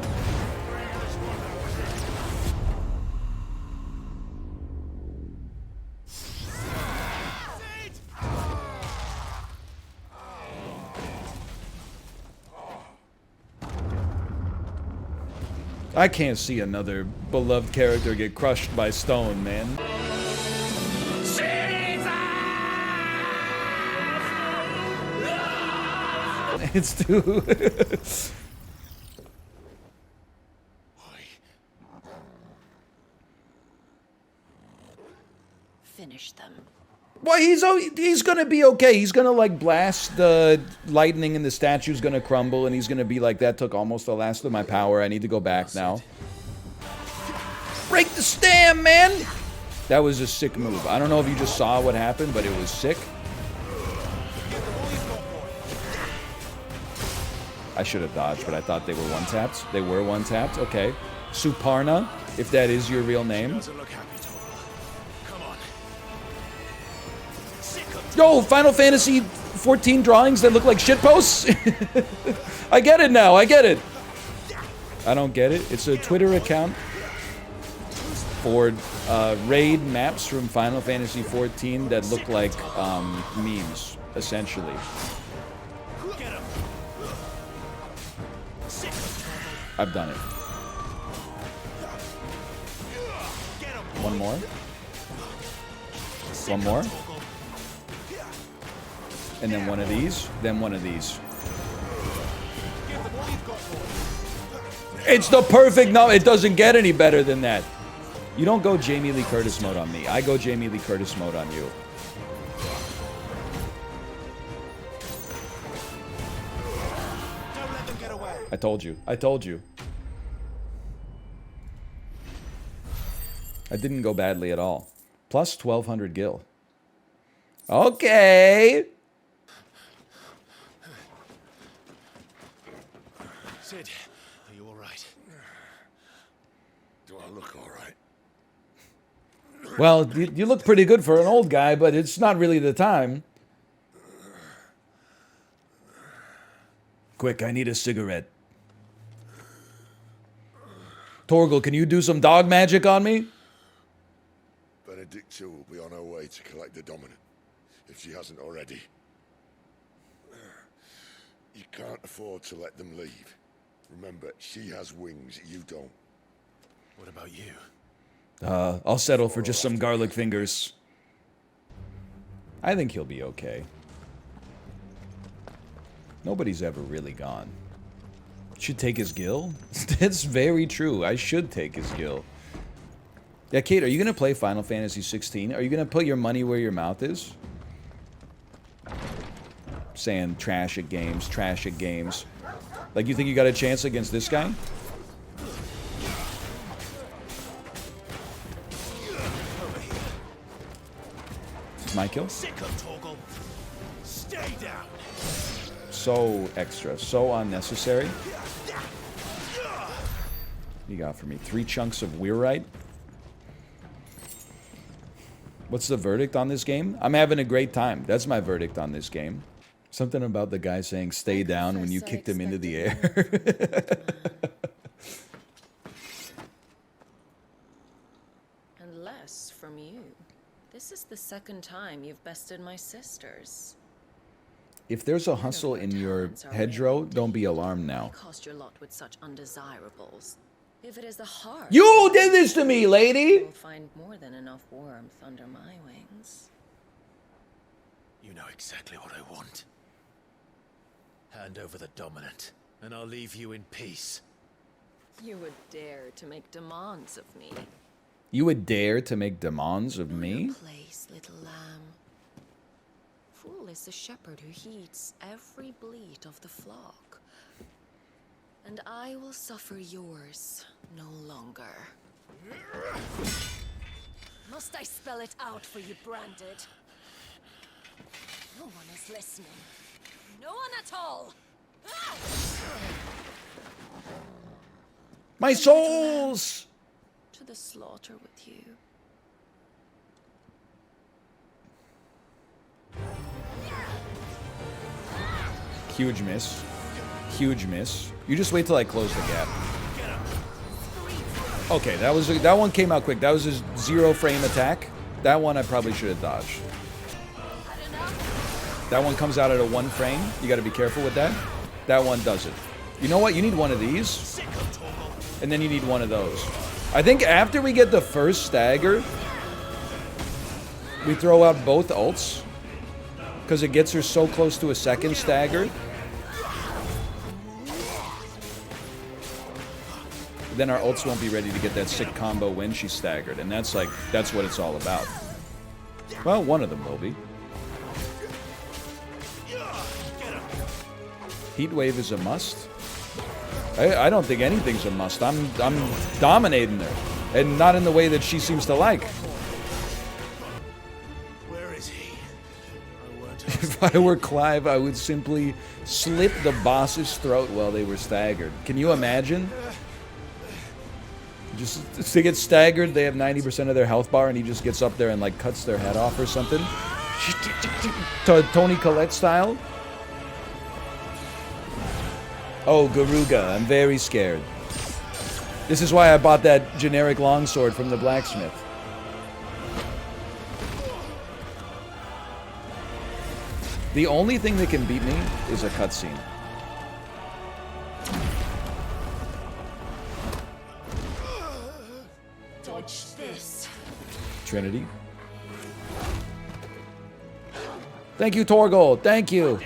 I can't see another beloved character get crushed by stone, man. It's too... Finish them. Well, he's gonna be okay. He's gonna like blast the lightning and the statue's gonna crumble and he's gonna be like, that took almost the last of my power. I need to go back now. Break the stem, man! That was a sick move. I don't know if you just saw what happened, but it was sick. I should have dodged, but I thought they were one-tapped. They were one-tapped. Okay. Suparna, if that is your real name. Yo, Final Fantasy 14 drawings that look like shitposts? I get it now. I get it. I don't get it. It's a Twitter account for raid maps from Final Fantasy 14 that look like memes, essentially. I've done it. One more. One more. And then one of these, then one of these. It's the perfect, no, it doesn't get any better than that. You don't go Jamie Lee Curtis mode on me. I go Jamie Lee Curtis mode on you. I told you. I told you. I didn't go badly at all. Plus 1200 gil. Okay. Sid, are you all right? Do I look all right? Well, you look pretty good for an old guy, but it's not really the time. Quick, I need a cigarette. Torgel, can you do some dog magic on me? Benedicta will be on her way to collect the dominant, if she hasn't already. You can't afford to let them leave. Remember, she has wings, you don't. What about you? I'll settle for just some garlic fingers. I think he'll be okay. Nobody's ever really gone. Should take his gil? That's very true. I should take his gil. Yeah, Kate, are you gonna play Final Fantasy 16? Are you gonna put your money where your mouth is? Saying trash at games, trash at games. Like, you think you got a chance against this guy? It's my kill? Stay down. So extra, so unnecessary. You got for me 3 chunks of Weirite. What's the verdict on this game? I'm having a great time. That's my verdict on this game. Something about the guy saying stay down when you kicked him into the air. And less from you. This is the second time you've bested my sisters. If there's a hustle in your hedgerow, don't be alarmed now. Cost your lot with such undesirables. If it is the heart, you did this to me, lady! you'll find more than enough warmth under my wings. You know exactly what I want. Hand over the dominant, and I'll leave you in peace. You would dare to make demands of me. You would dare to make demands of me? Place, little lamb. Fool is the shepherd who heeds every bleat of the flock. And I will suffer yours no longer. Must I spell it out for you, Branded? No one is listening. No one at all! Ah! My souls! To the slaughter with you. Huge miss. Huge miss. You just wait till I close the gap. Okay, that one came out quick. That was a 0 frame attack. That one I probably should have dodged. That one comes out at a 1 frame. You got to be careful with that. That one does it. You know what? You need one of these. And then you need one of those. I think after we get the first stagger, we throw out both ults. Because it gets her so close to a second stagger. then our ults won't be ready to get that sick combo when she's staggered. And that's like, that's what it's all about. Well, one of them will be. Heat wave is a must. I don't think anything's a must. I'm dominating her, and not in the way that she seems to like. Where is he? If I were Clive, I would simply slit the boss's throat while they were staggered. Can you imagine? Just to get staggered, they have 90% of their health bar, and he just gets up there and like cuts their head off or something. Tony Collette style. Oh, GAROOGAAA, I'm very scared. This is why I bought that generic longsword from the blacksmith. The only thing that can beat me is a cutscene. Dodge this. Trinity. Thank you, Torgel. Thank you.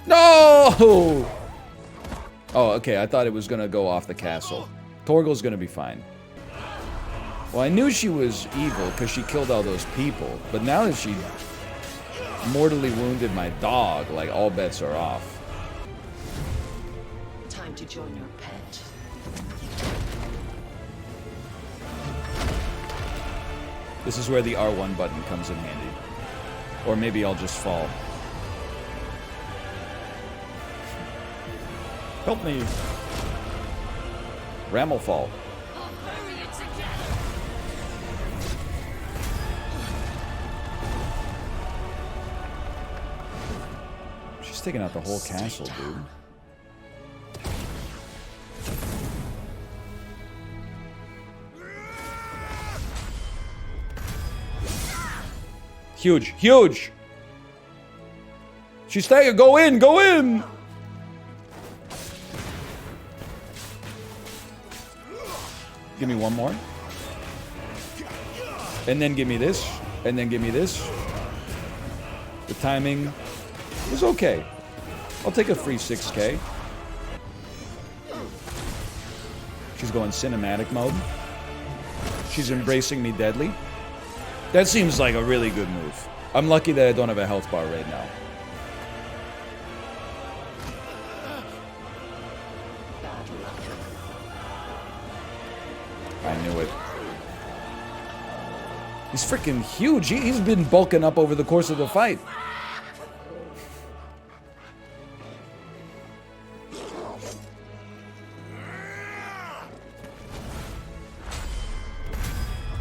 No! Oh, okay. I thought it was going to go off the castle. Torgel's going to be fine. Well, I knew she was evil because she killed all those people. But now that she mortally wounded my dog, like, all bets are off. Time to join your pet. This is where the R1 button comes in handy. Or maybe I'll just fall. Help me. Rammel fall. She's taking out the whole castle, dude. Huge, huge! She's staggered. Go in, go in! Give me one more. And then give me this. And then give me this. The timing is okay. I'll take a free 6K. She's going cinematic mode. She's embracing me deadly. That seems like a really good move. I'm lucky that I don't have a health bar right now. I knew it. He's freaking huge. He's been bulking up over the course of the fight.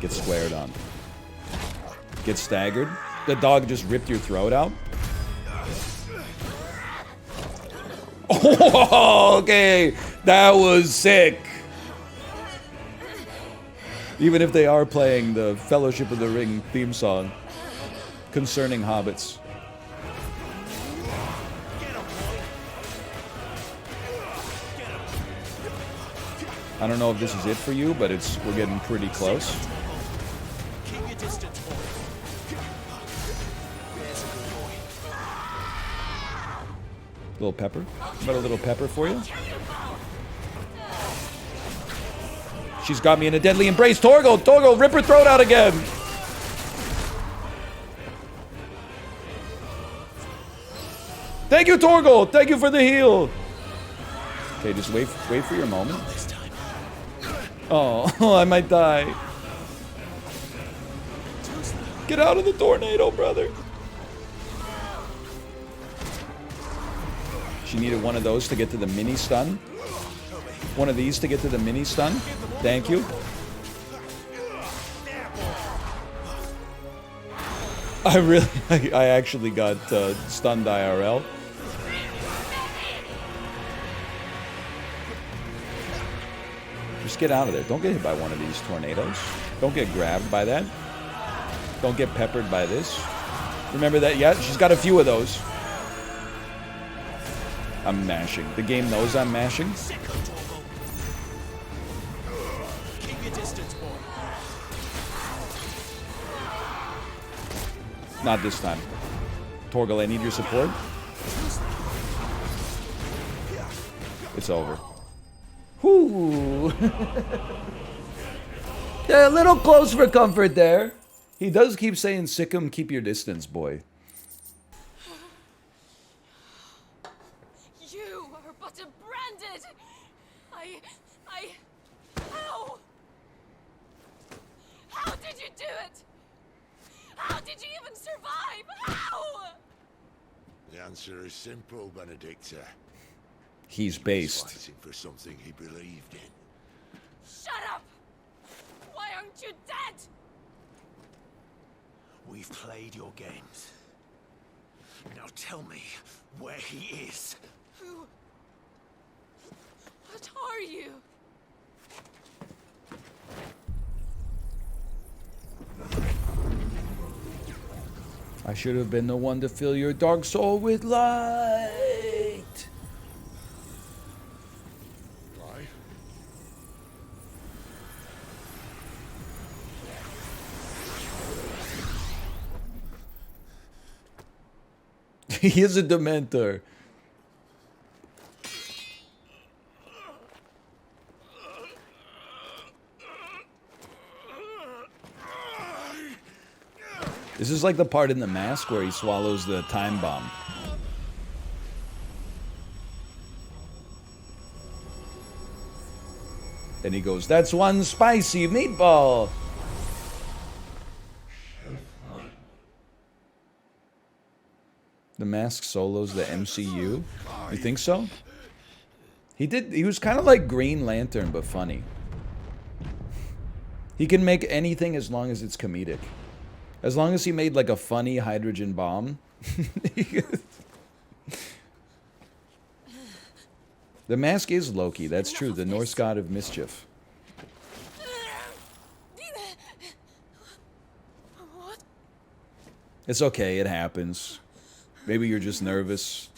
Get squared on. Get staggered. The dog just ripped your throat out. Oh, okay. That was sick. Even if they are playing the Fellowship of the Ring theme song concerning hobbits. I don't know if this is it for you, but we're getting pretty close. Little pepper. Got a little pepper for you. She's got me in a deadly embrace. Torgel! Torgel! Rip her throat out again! Thank you, Torgel! Thank you for the heal! Okay, just wait for your moment. Oh, I might die. Get out of the tornado, brother. She needed one of those to get to the mini stun. One of these to get to the mini stun. Thank you. I actually got stunned IRL. Just get out of there. Don't get hit by one of these tornadoes. Don't get grabbed by that. Don't get peppered by this. Remember that? Yeah, she's got a few of those. I'm mashing. The game knows I'm mashing. Not this time. Torgel, I need your support. It's over. Whoo. Yeah, a little close for comfort there. He does keep saying, Sikkim, keep your distance, boy. You are but a branded. How? How did you do it? How did you even survive? How? The answer is simple, Benedicta. He's He's based. fighting for something he believed in. Shut up! Why aren't you dead? We've played your games. Now tell me where he is. Who? What are you? I should have been the one to fill your dark soul with light. Right? He is a Dementor. This is like the part in The Mask where he swallows the time bomb. And he goes, that's one spicy meatball. The Mask solos the MCU? You think so? He was kind of like Green Lantern, but funny. He can make anything as long as it's comedic. As long as he made like a funny hydrogen bomb. The Mask is Loki, that's true, the Norse god of mischief. It's okay, it happens. Maybe you're just nervous.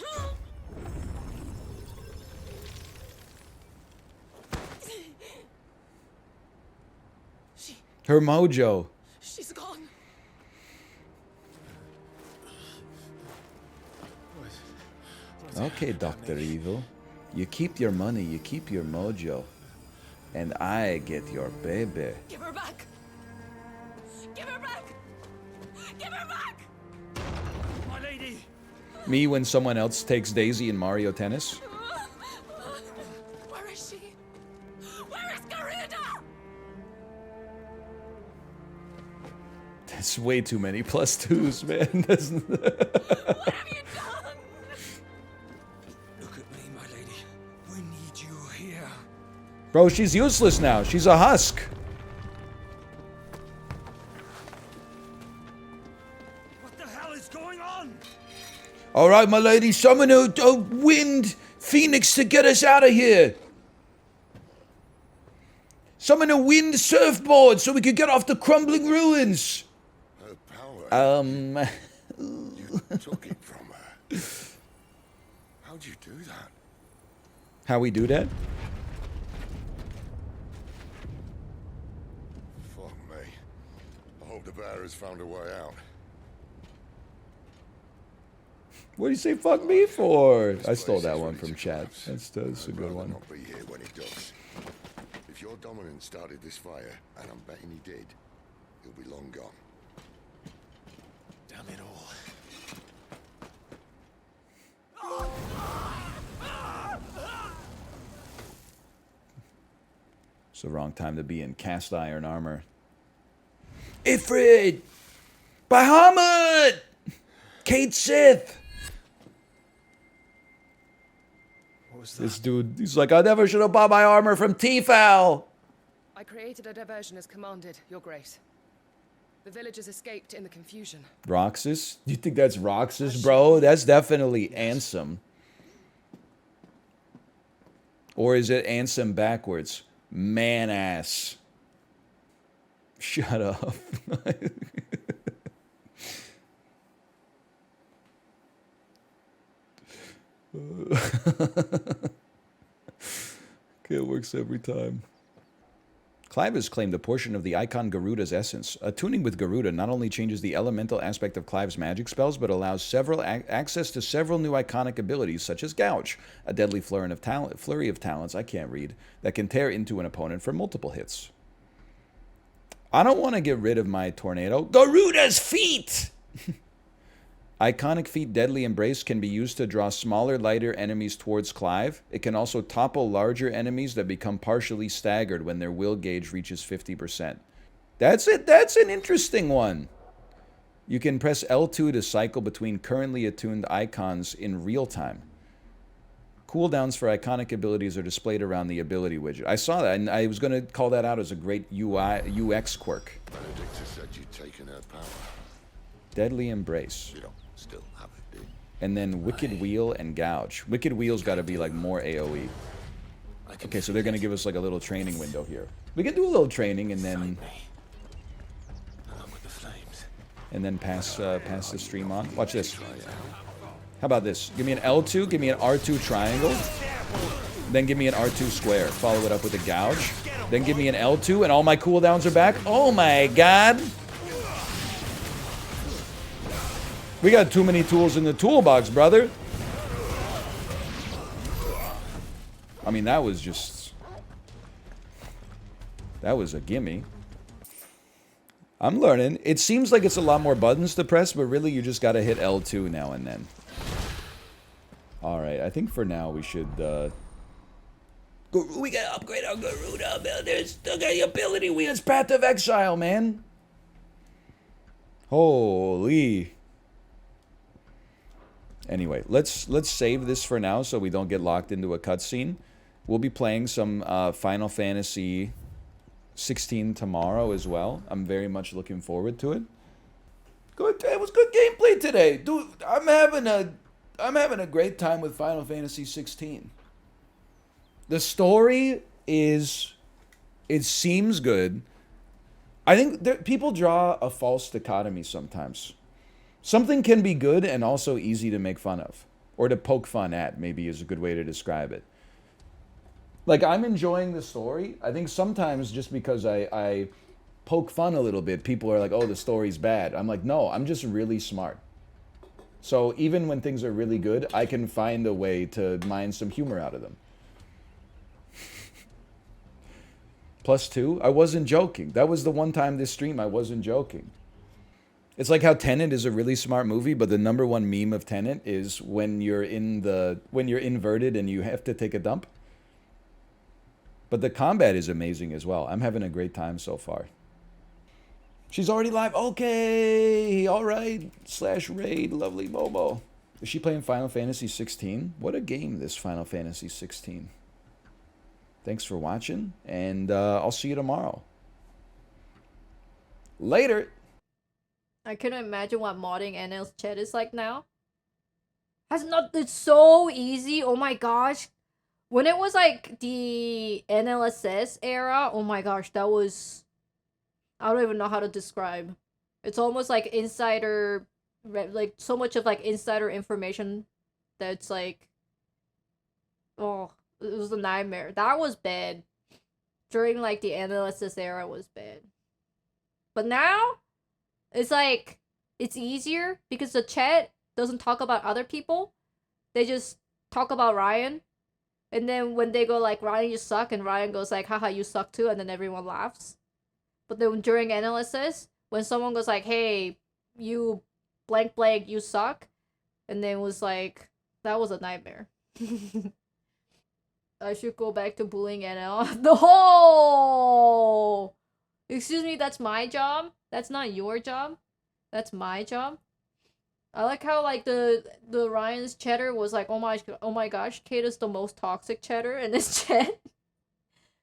Her mojo. She's gone. Okay, Dr. Evil. You keep your money, you keep your mojo. And I get your baby. Give her back. Give her back. Give her back. My lady. Me when someone else takes Daisy in Mario Tennis? Where is she? Where is GARUDA'S? That's way too many +2s, man. Doesn't What have you done? Look at me, my lady. We need you here. Bro, she's useless now. She's a husk. What the hell is going on? All right, my lady, summon a wind phoenix to get us out of here. Summon a wind surfboard so we can get off the crumbling ruins. Her power. You took it from her. How'd you do that? How we do that? Fuck me. I hope the bear has found a way out. What do you say fuck me for? I stole that one from chat. That's a good one. Not be here when it does. If your dominant started this fire, and I'm betting he did, he'll be long gone. Damn it all. It's the wrong time to be in cast iron armor. Ifrit! Bahamut! Kate Sith! This dude, he's like, I never should have bought my armor from Tefal! I created a diversion as commanded, Your Grace. The villagers escaped in the confusion. Roxas? You think that's Roxas, bro? That's definitely Ansem. Or is it Ansem backwards? Man-ass. Shut up. Okay, it works every time. Clive has claimed a portion of the icon Garuda's essence. Attuning with Garuda not only changes the elemental aspect of Clive's magic spells, but allows access to several new iconic abilities, such as Gouge, a deadly flurry of talents, I can't read, that can tear into an opponent for multiple hits. I don't want to get rid of my tornado. Garuda's feet! Iconic feat Deadly Embrace can be used to draw smaller, lighter enemies towards Clive. It can also topple larger enemies that become partially staggered when their will gauge reaches 50%. That's it. That's an interesting one. You can press L2 to cycle between currently attuned icons in real time. Cooldowns for iconic abilities are displayed around the ability widget. I saw that, and I was going to call that out as a great UX quirk. Benedicta said you'd taken her power. Deadly Embrace. You don't still have it, do you? And then Wicked Wheel and Gouge. Wicked Wheel's got to be like more AoE. Okay, so they're going to give us like a little training window here. We can do a little training and then... And then pass the stream on. Watch this. How about this? Give me an L2, give me an R2 triangle, then give me an R2 square. Follow it up with a Gouge. Then give me an L2 and all my cooldowns are back. Oh my god! We got too many tools in the toolbox, brother. I mean, that was just... That was a gimme. I'm learning. It seems like it's a lot more buttons to press, but really you just gotta hit L2 now and then. Alright, I think for now we should, we gotta upgrade our Garuda. There's still got the ability wheels, Path of Exile, man. Holy... Anyway, let's save this for now so we don't get locked into a cutscene. We'll be playing some Final Fantasy 16 tomorrow as well. I'm very much looking forward to it. Good, it was good gameplay today, dude. I'm having a great time with Final Fantasy 16. The story is, it seems good. I think people draw a false dichotomy sometimes. Something can be good and also easy to make fun of. Or to poke fun at, maybe is a good way to describe it. Like, I'm enjoying the story. I think sometimes just because I poke fun a little bit, people are like, oh, the story's bad. I'm like, no, I'm just really smart. So even when things are really good, I can find a way to mine some humor out of them. +2, I wasn't joking. That was the one time this stream I wasn't joking. It's like how Tenet is a really smart movie, but the #1 meme of Tenet is when you're inverted and you have to take a dump. But the combat is amazing as well. I'm having a great time so far. She's already live. Okay, all right. /raid, lovely Momo. Is she playing Final Fantasy 16? What a game, this Final Fantasy 16. Thanks for watching, and I'll see you tomorrow. Later. I couldn't imagine what modding NL's chat is like now. It's so easy. Oh my gosh. When it was like the NLSS era, oh my gosh, that was... I don't even know how to describe. It's almost like insider... Like, so much of like insider information that's like... Oh, it was a nightmare. That was bad. During like the NLSS era was bad. But now... It's like, it's easier because the chat doesn't talk about other people. They just talk about Ryan. And then when they go like, Ryan, you suck, and Ryan goes like, haha, you suck too, and then everyone laughs. But then during analysis, when someone goes like, hey, you blank blank, you suck, and then it was like, that was a nightmare. I should go back to bullying NL. No! Excuse me, that's my job? That's not your job. That's my job. I like how like the Ryan's chatter was like, oh my gosh, Kate is the most toxic chatter in this chat.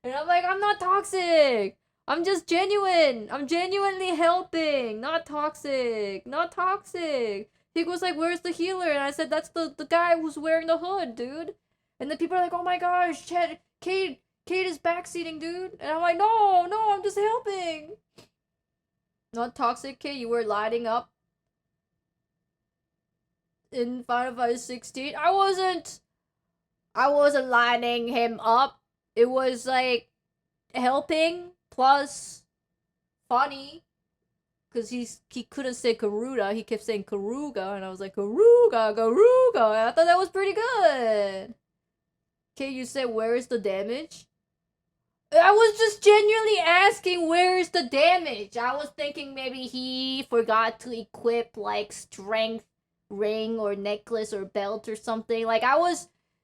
And I'm like, I'm not toxic. I'm just genuine. I'm genuinely helping. Not toxic. Not toxic. He was like, where's the healer? And I said, that's the guy who's wearing the hood, dude. And then people are like, oh my gosh, Kate is backseating, dude. And I'm like, no, I'm just helping. Not toxic, Kate. You were lighting up in Final Fantasy 16. I wasn't lighting him up. It was like helping Plus, funny. Because he couldn't say Garuda, he kept saying GAROOGAA, and I was like, GAROOGAA, GAROOGAA, and I thought that was pretty good. Okay, you said, where is the damage? I was just genuinely asking, where is the damage? I was thinking maybe he forgot to equip, like, strength ring or necklace or belt or something. Like,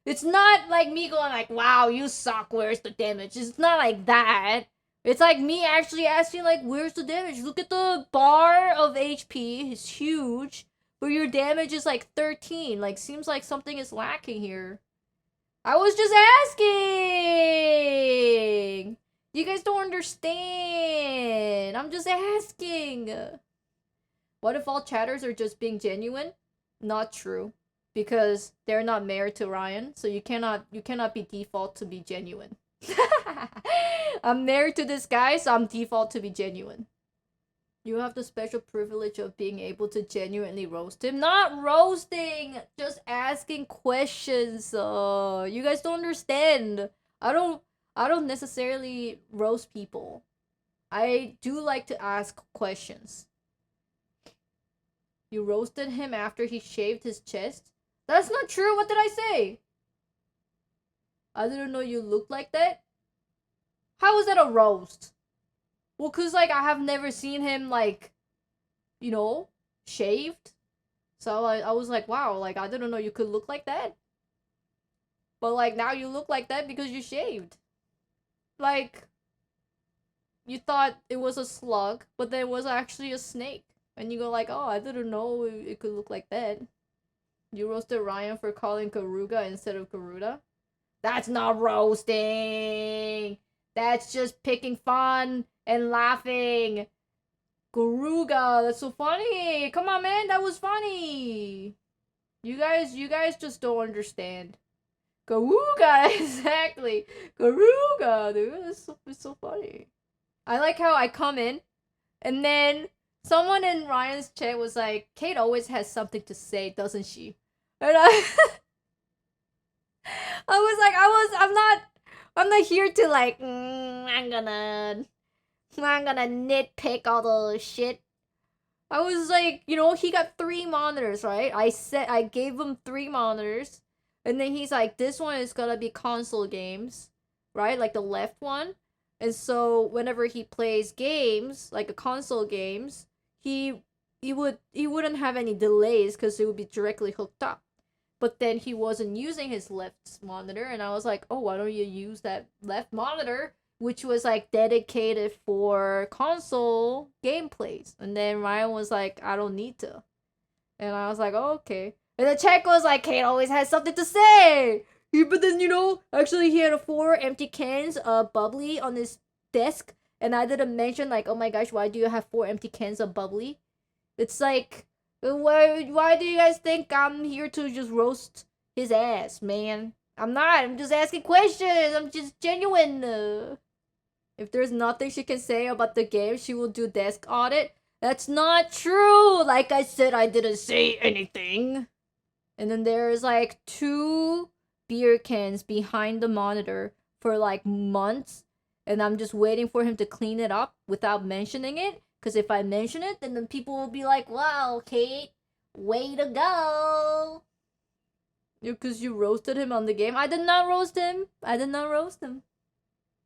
it's not like me going like, wow, you suck, where's the damage? It's not like that. It's like me actually asking, like, where's the damage? Look at the bar of HP. It's huge. But your damage is, like, 13. Like, seems like something is lacking here. I was just asking! You guys don't understand. I'm just asking. What if all chatters are just being genuine? Not true. Because they're not married to Ryan. So you cannot be default to be genuine. I'm married to this guy, so I'm default to be genuine. You have the special privilege of being able to genuinely roast him. Not roasting! Just asking questions. You guys don't understand. I don't necessarily roast people. I do like to ask questions. You roasted him after he shaved his chest? That's not true. What did I say? I didn't know you looked like that. How is that a roast? Well, cause like I have never seen him like, you know, shaved. So I was like, wow, like I didn't know you could look like that. But like now you look like that because you shaved. Like, you thought it was a slug, but then it was actually a snake. And you go like, oh, I didn't know it could look like that. You roasted Ryan for calling GAROOGAA instead of Garuda? That's not roasting! That's just picking fun and laughing. GAROOGAA, that's so funny! Come on, man, that was funny! You guys just don't understand. GAROOGAA, exactly! GAROOGAA, dude, it's so funny. I like how I come in, and then someone in Ryan's chat was like, Kate always has something to say, doesn't she? And I was like, I'm not here to like, I'm gonna nitpick all the shit. I was like, you know, he got 3 monitors, right? I gave him 3 monitors, and then he's like, this one is gonna be console games, right? Like the left one. And so whenever he plays games, like a console games, he wouldn't have any delays because it would be directly hooked up. But then he wasn't using his left monitor, and I was like, oh, why don't you use that left monitor, which was like dedicated for console gameplays? And then Ryan was like, I don't need to. And I was like, oh, okay. And the check was like, Kate always has something to say. But then, you know, actually he had 4 empty cans of bubbly on his desk, and I didn't mention like, oh my gosh, why do you have 4 empty cans of bubbly? It's like, why do you guys think I'm here to just roast his ass, man? I'm not. I'm just asking questions. I'm just genuine. If there's nothing she can say about the game, she will do desk audit. That's not true. Like I said, I didn't say anything. And then there's like 2 beer cans behind the monitor for like months. And I'm just waiting for him to clean it up without mentioning it. Because if I mention it, then people will be like, wow, Kate, way to go. Because you roasted him on the game. I did not roast him. I did not roast him.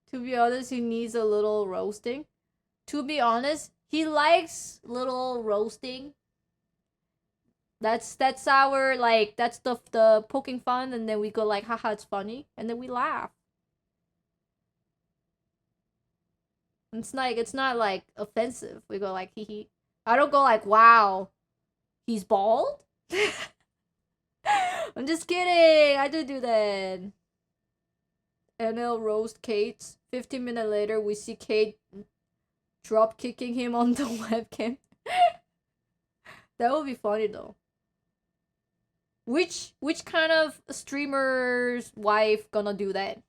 To be honest, he needs a little roasting. To be honest, he likes little roasting. That's our, like, that's the poking fun. And then we go like, haha, it's funny. And then we laugh. It's not like offensive. We go like hee hee. I don't go like, wow, he's bald? I'm just kidding. I do that. NL roast Kate. 15 minutes later, we see Kate drop kicking him on the webcam. That would be funny though. Which kind of streamer's wife gonna do that?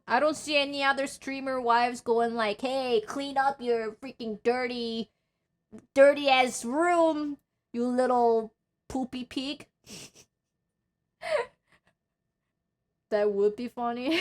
I don't see any other streamer wives going like, hey, clean up your freaking dirty ass room, you little poopy pig. That would be funny.